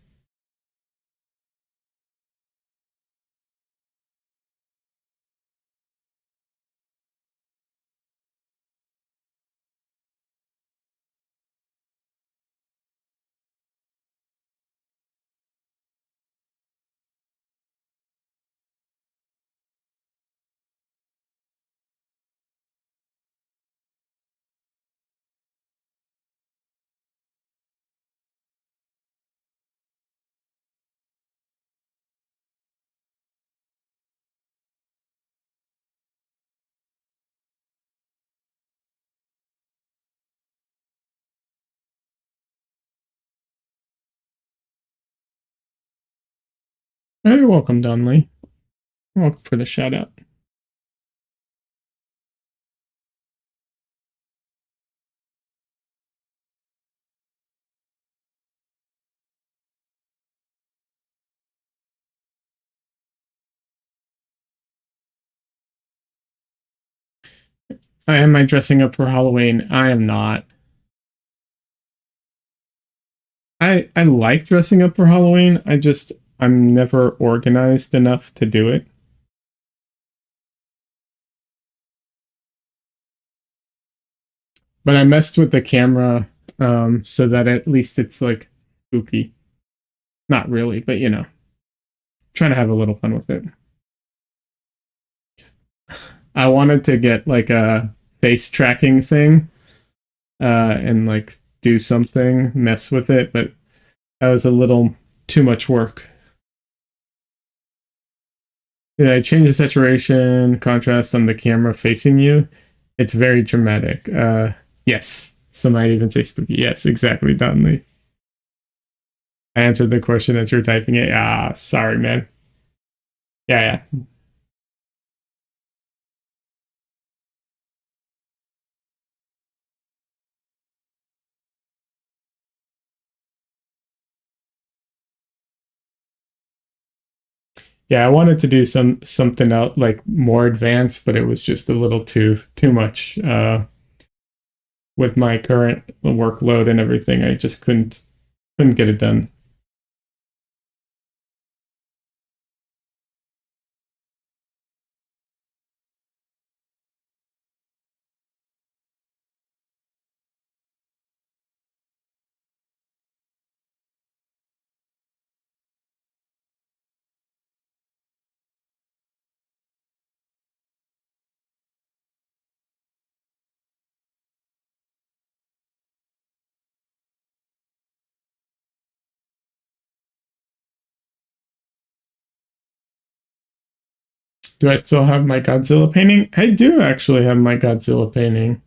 Oh, you're welcome, Donley. Welcome for the shout out. Am I dressing up for Halloween? I am not. I like dressing up for Halloween. I'm never organized enough to do it. But I messed with the camera so that at least it's like spooky. Not really, but trying to have a little fun with it. I wanted to get like a face tracking thing and like do something, mess with it, but that was a little too much work. Did I change the saturation, contrast on the camera facing you? It's very dramatic. Yes. Some might even say spooky. Yes, exactly, Donnelly. I answered the question as you're typing it. Ah, sorry, man. Yeah, yeah. Yeah, I wanted to do something else like more advanced, but it was just a little too much. With my current workload and everything, I just couldn't get it done. Do I still have my Godzilla painting? I do actually have my Godzilla painting.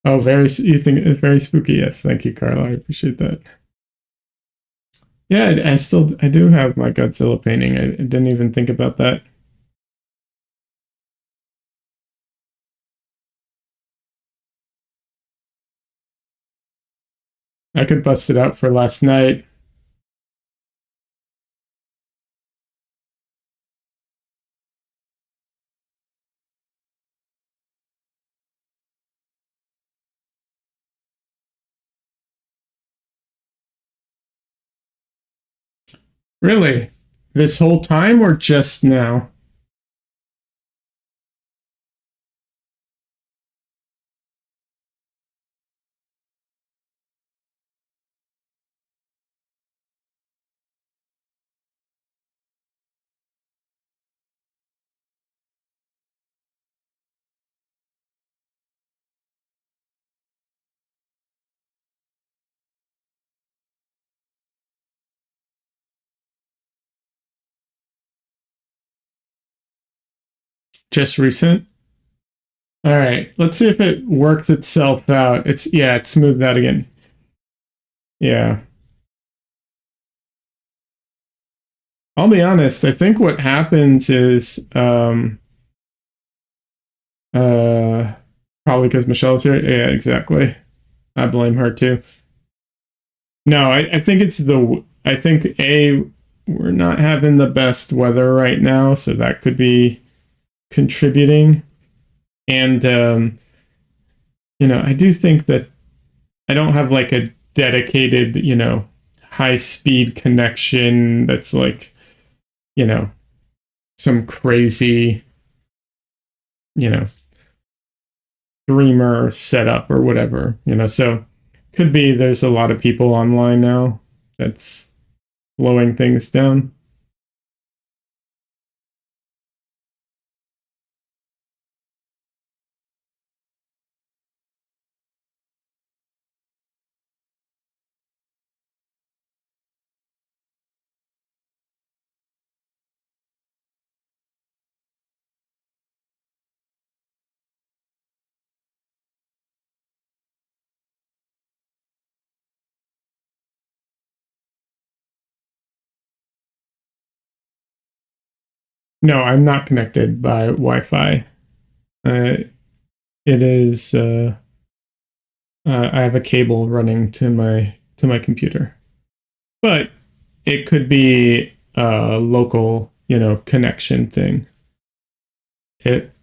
Oh, you think it's very spooky? Yes, thank you, Carla. I appreciate that. Yeah, I do have my Godzilla painting. I didn't even think about that. I could bust it out for last night. Really? This whole time or just now? Just recent? All right. Let's see if it works itself out. It's smoothed out again. Yeah. I'll be honest. I think what happens is uh probably because Michelle's here. Yeah, exactly. I blame her too. No, I think it's I think we're not having the best weather right now, so that could be contributing. And I do think that I don't have like a dedicated, high speed connection that's like, you know, some crazy, you know, streamer setup or whatever, So could be there's a lot of people online now that's slowing things down. No, I'm not connected by Wi-Fi. Uh, it is. I have a cable running to my computer, but it could be a local, connection thing. It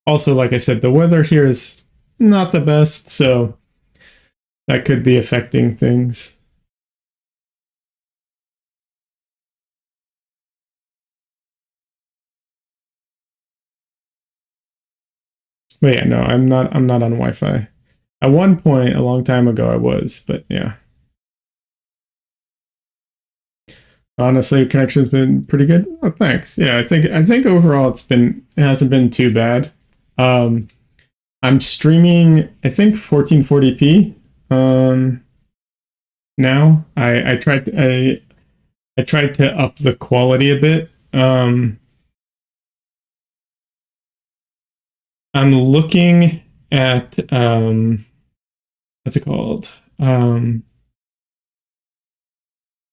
also, like I said, the weather here is not the best, so that could be affecting things. But yeah, no, I'm not. I'm not on Wi-Fi. At one point, a long time ago, I was, but yeah. Honestly, connection's been pretty good. Oh, thanks. Yeah, I think overall it hasn't been too bad. Um, I'm streaming, I think 1440p. Now I tried to up the quality a bit. I'm looking at what's it called?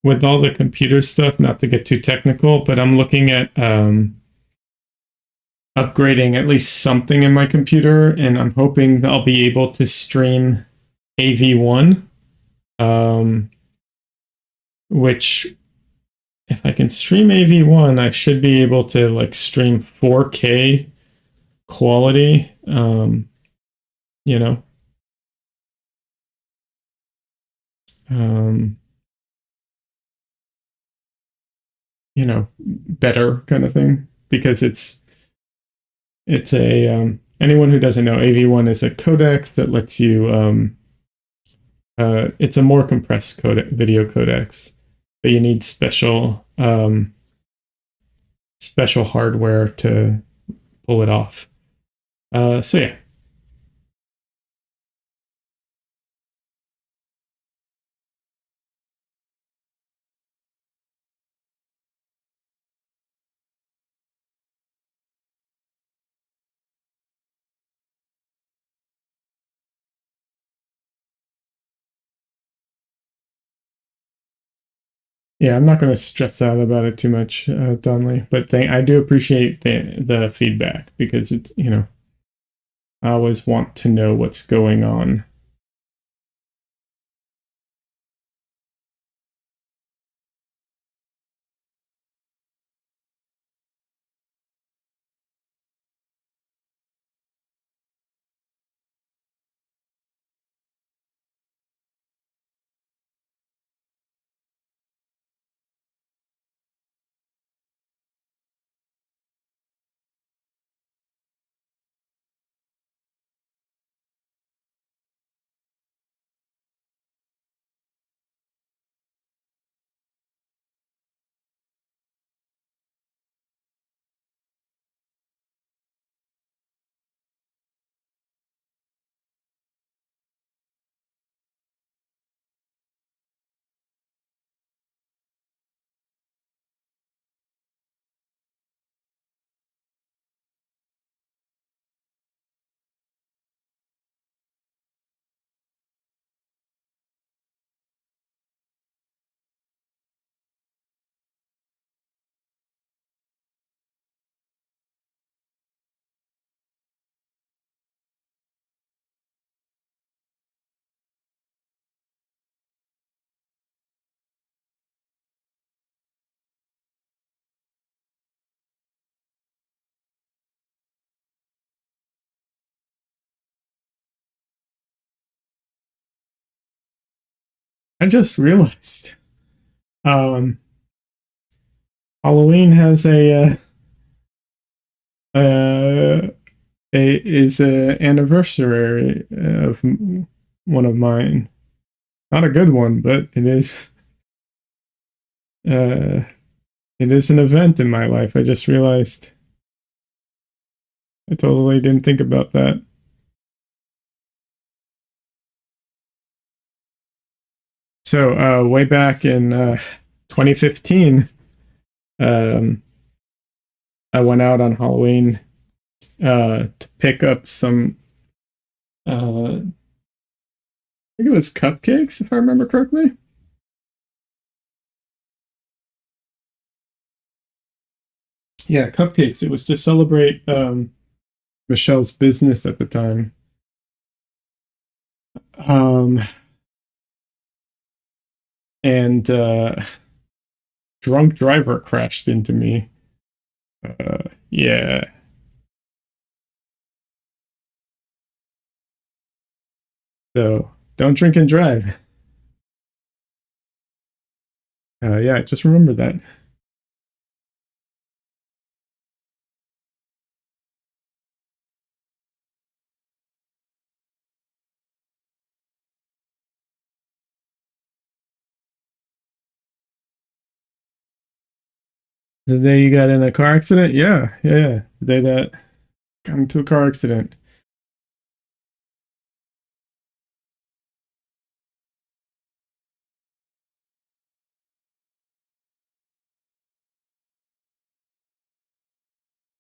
With all the computer stuff, not to get too technical, but I'm looking at upgrading at least something in my computer, and I'm hoping I'll be able to stream AV1, um, which if I can stream AV1, I should be able to like stream 4K quality. You know, um, better kind of thing because it's a anyone who doesn't know, AV1 is a codec that lets you it's a more compressed video codecs, but you need special hardware to pull it off. So yeah. Yeah, I'm not going to stress out about it too much, Donnelly, but I do appreciate the feedback because it's, I always want to know what's going on. I just realized um, Halloween has uh, a anniversary of one of mine. Not a good one, but uh, it is an event in my life. I just realized. I totally didn't think about that. So way back in 2015, um, I went out on Halloween to pick up some. I think it was cupcakes, if I remember correctly. Yeah, cupcakes. It was to celebrate Michelle's business at the time. Um, and drunk driver crashed into me. Yeah. So don't drink and drive. Yeah, just remember that. The day you got in a car accident? Yeah, yeah, yeah. The day that got into a car accident.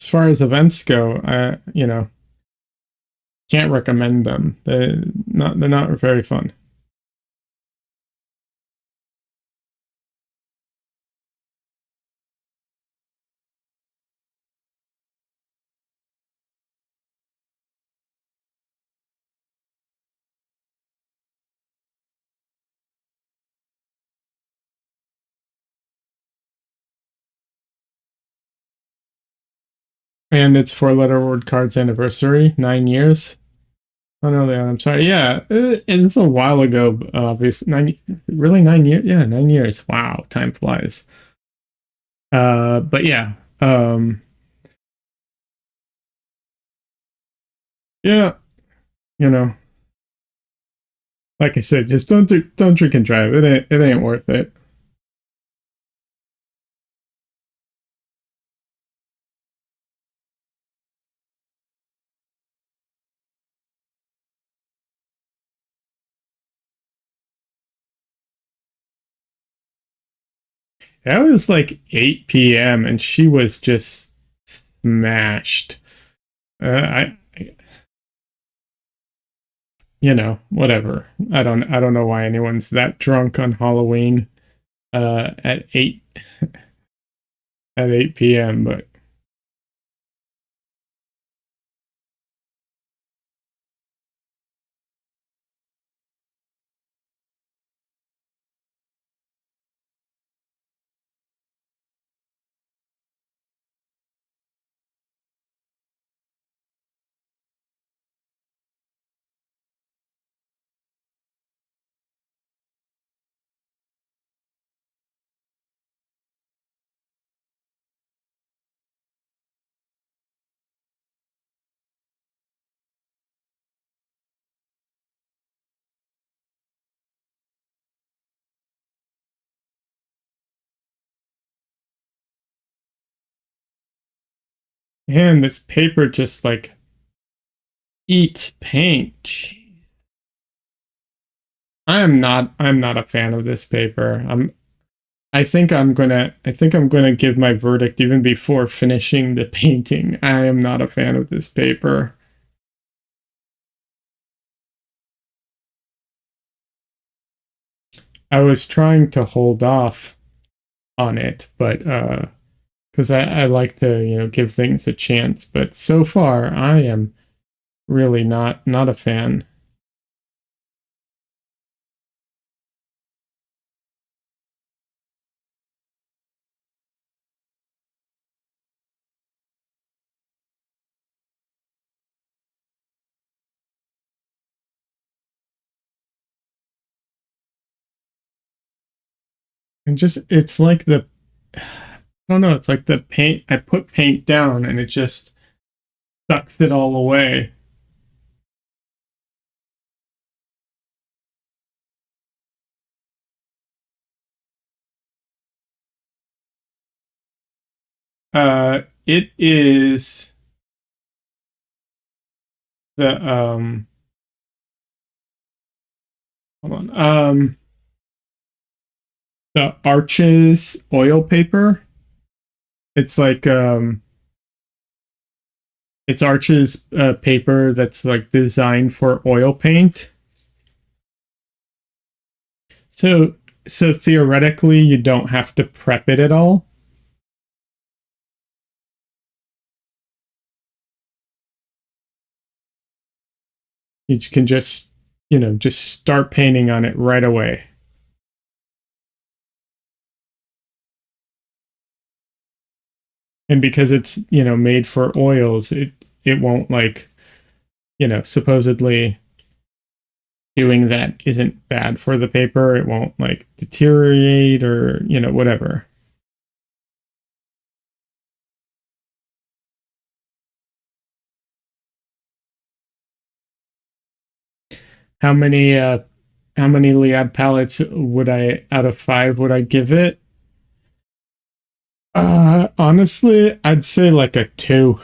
As far as events go, can't recommend them. They're not very fun. And it's four letter word cards anniversary, 9 years. Oh no, Leon, I'm sorry. Yeah, it's a while ago. Obviously, really 9 years. Yeah, 9 years. Wow, time flies. But yeah, yeah, you know, like I said, just don't drink and drive. It ain't worth it. That was like 8 p.m. and she was just smashed. Whatever. I don't know why anyone's that drunk on Halloween at 8 p.m. But man, this paper just like eats paint. Jeez. I'm not a fan of this paper. I think I'm gonna give my verdict even before finishing the painting. I am not a fan of this paper. I was trying to hold off on it, but because I like to, give things a chance, but so far I am really not a fan. And just, it's like I don't know, it's like the paint, I put paint down and it just sucks it all away. It is the, hold on, the Arches oil paper. It's like, it's Arches paper that's like designed for oil paint. So, so theoretically, you don't have to prep it at all. You can just, just start painting on it right away. And because it's, made for oils, it won't like, supposedly doing that isn't bad for the paper. It won't like deteriorate or, whatever. How many how many Liad palettes would I out of 5 would I give it? Honestly, I'd say like a 2.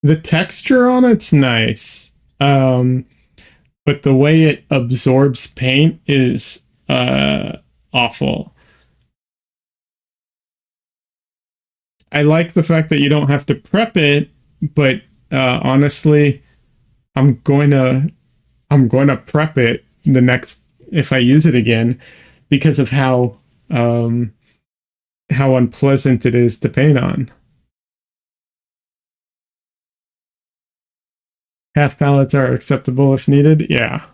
The texture on it's nice. But the way it absorbs paint is awful. I like the fact that you don't have to prep it, but honestly, I'm going to I'm going to prep it the next if I use it again because of how unpleasant it is to paint on. Half palettes are acceptable if needed. Yeah,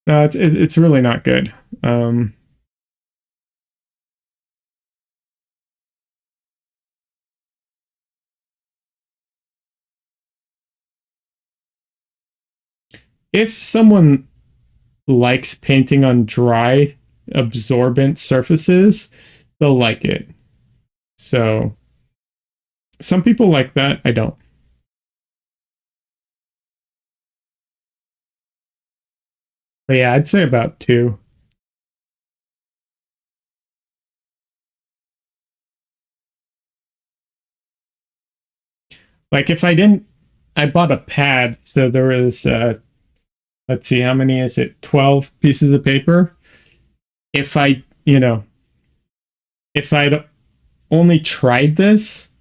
no, it's really not good. Um, if someone likes painting on dry, absorbent surfaces, they'll like it. So some people like that. I don't. But yeah, I'd say about 2. Like if I didn't, I bought a pad, so there was let's see, how many is it? 12 pieces of paper. If I, if I'd only tried this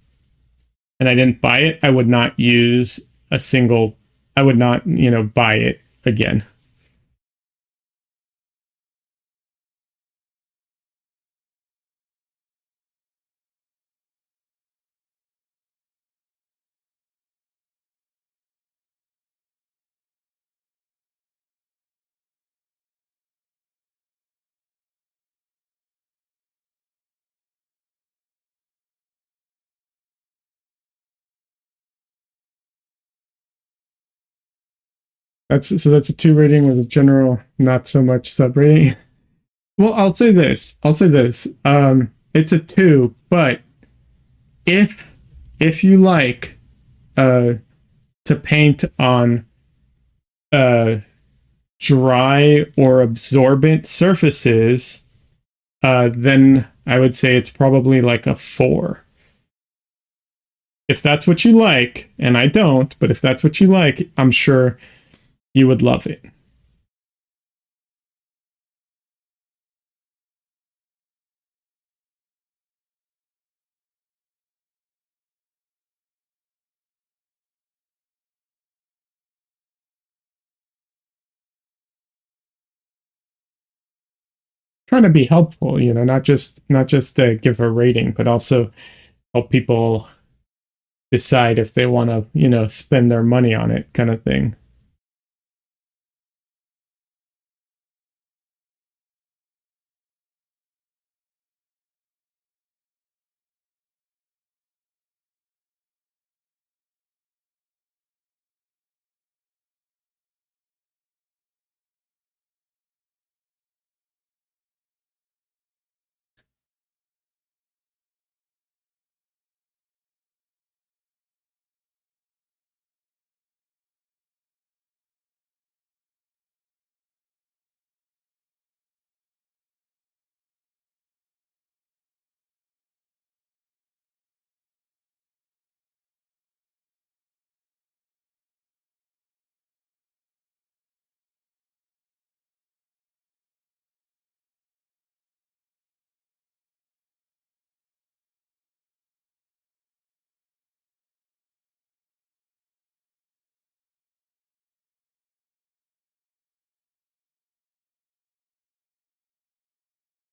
and I didn't buy it, I would not use a single, I would not, buy it again. That's a 2 rating with a general not so much sub rating. Well, I'll say this. I'll say this. It's a 2, but if you like uh to paint on uh dry or absorbent surfaces, then I would say it's probably like a 4. If that's what you like, and I don't, but if that's what you like, I'm sure you would love it. Trying to be helpful, not just give a rating, but also help people decide if they want to, spend their money on it, kind of thing.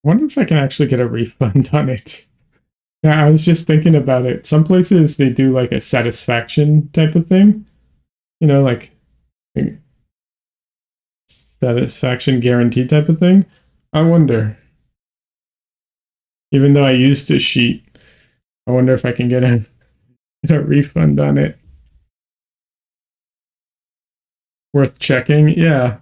wonder if I can actually get a refund on it. Yeah, I was just thinking about it. Some places they do like a satisfaction type of thing, like satisfaction guarantee type of thing. I wonder, even though I used a sheet, I wonder if I can get a refund on it. Worth checking. Yeah.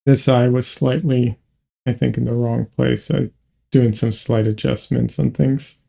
This eye was slightly, I think, in the wrong place. I doing some slight adjustments on things.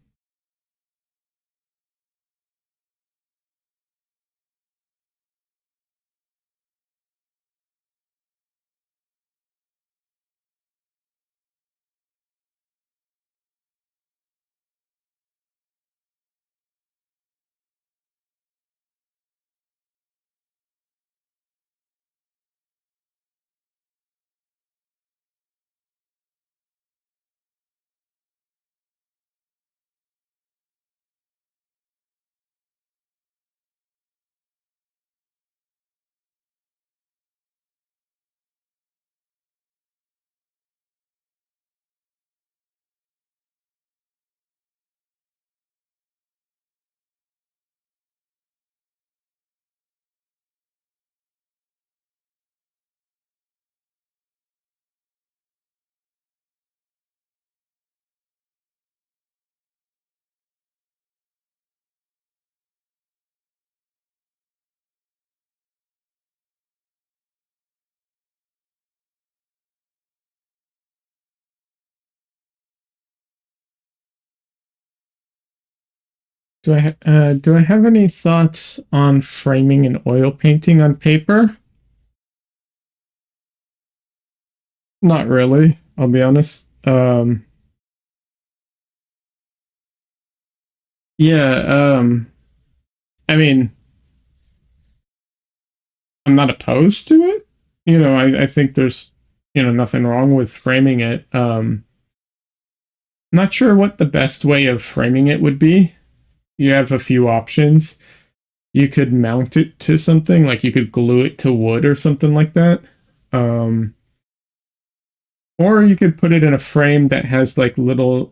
Do I have any thoughts on framing an oil painting on paper? Not really, I'll be honest. Yeah, I mean, I'm not opposed to it. I think there's, nothing wrong with framing it. Not sure what the best way of framing it would be. You have a few options. You could mount it to something, like you could glue it to wood or something like that. Um, or you could put it in a frame that has like they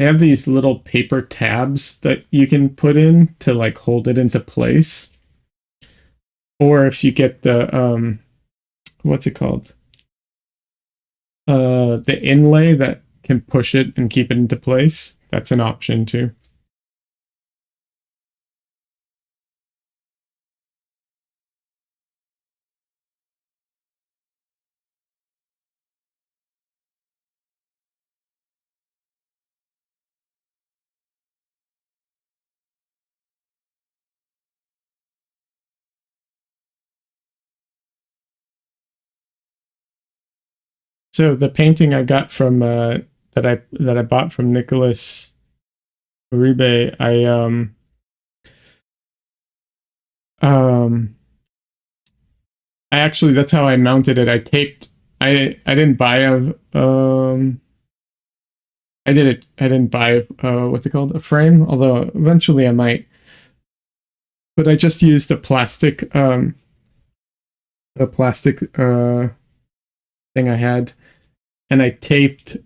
have these little paper tabs that you can put in to like hold it into place. Or if you get what's it called? The inlay that can push it and keep it into place. That's an option too. So the painting I got from that I bought from Nicholas Uribe, um I actually, that's how I mounted it. I didn't buy I didn't buy what's it called, a frame, although eventually I might. but I just used a plastic thing I had, and I taped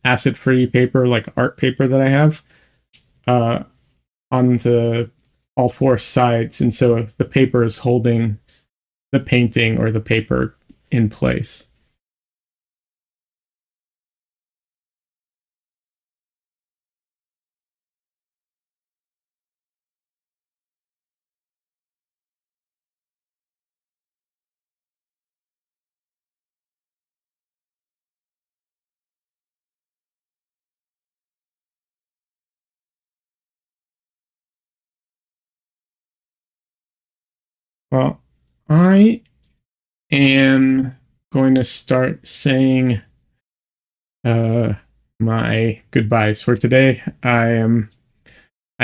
acid free paper, like art paper that I have, uh on the all four sides, and so the paper is holding the painting or the paper in place. Well, I am going to start saying uh my goodbyes for today. I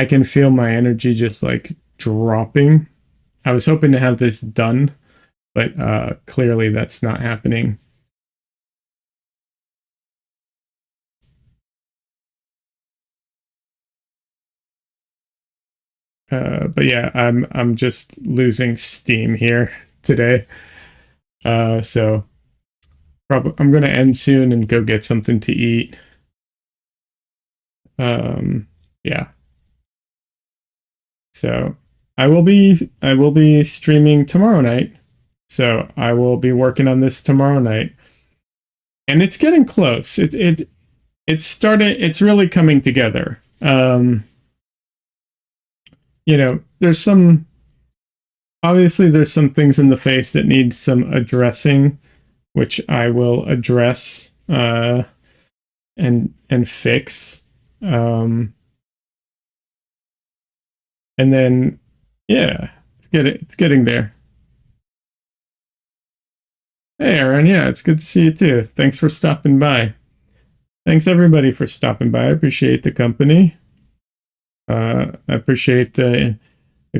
can feel my energy just like dropping. I was hoping to have this done, but clearly that's not happening. But yeah, I'm just losing steam here today. So probably I'm gonna end soon and go get something to eat. Um, yeah. So I will be streaming tomorrow night. So I will be working on this tomorrow night, and it's getting close. It's really coming together. There's some obviously there's some things in the face that need some addressing, which I will address and fix. And then yeah, it's getting there. Hey Aaron, yeah, it's good to see you too. Thanks for stopping by. Thanks everybody for stopping by. I appreciate the company. I appreciate the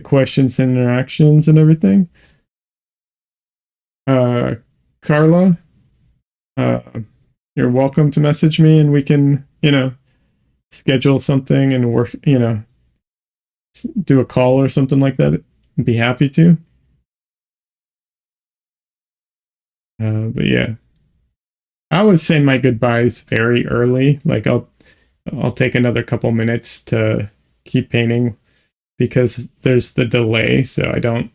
questions and interactions and everything. Uh, Carla, uh, you're welcome to message me and we can, schedule something and work, do a call or something like that. I'd be happy to. But yeah, I always say my goodbyes very early. Like I'll take another couple minutes to keep painting because there's the delay. So I don't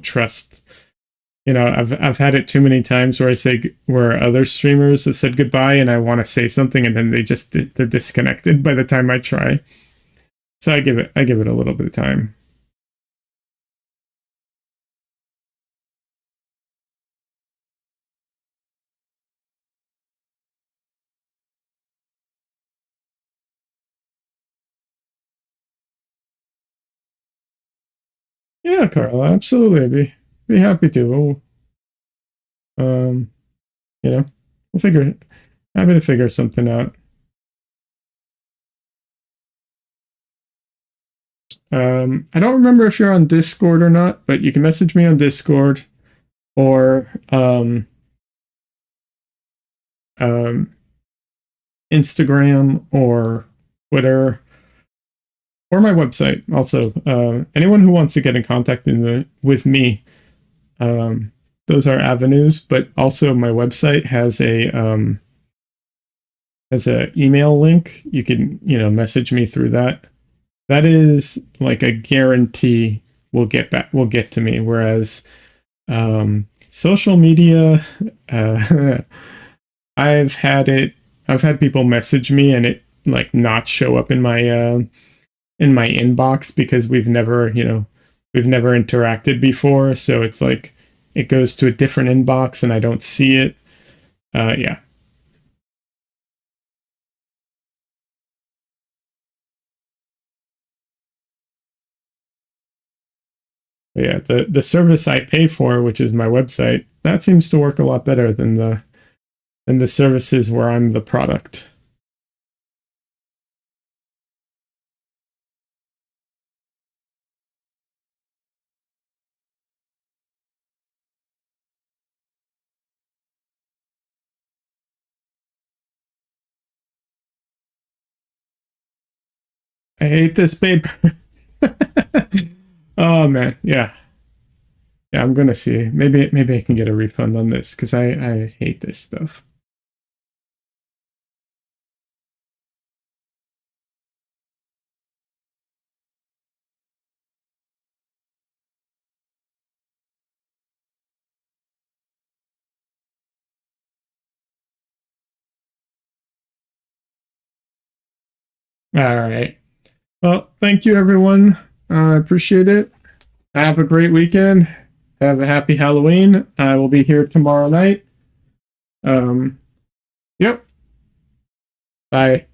trust. I've had it too many times where other streamers have said goodbye and I want to say something and then they're disconnected by the time I try. So I give it a little bit of time. Yeah, Carla, absolutely. I'd be happy to. Um, you know, we'll figure happy to figure something out. I don't remember if you're on Discord or not, but you can message me on Discord or um, Instagram or Twitter or my website. Also, anyone who wants to get in contact with me, um, those are avenues. But also, my website has a email link. You can message me through that. That is like a guarantee will get to me. Whereas social media, uh, I've had it. I've had people message me and it like not show up in my inbox because we've never interacted before. So it's like it goes to a different inbox and I don't see it. Yeah. But yeah, the service I pay for, which is my website, that seems to work a lot better than the services where I'm the product. I hate this paper. Oh man, yeah. Yeah, I'm gonna see. Maybe I can get a refund on this because I hate this stuff. All right. Well, thank you everyone. I appreciate it. Have a great weekend. Have a happy Halloween. I will be here tomorrow night. Yep. Bye.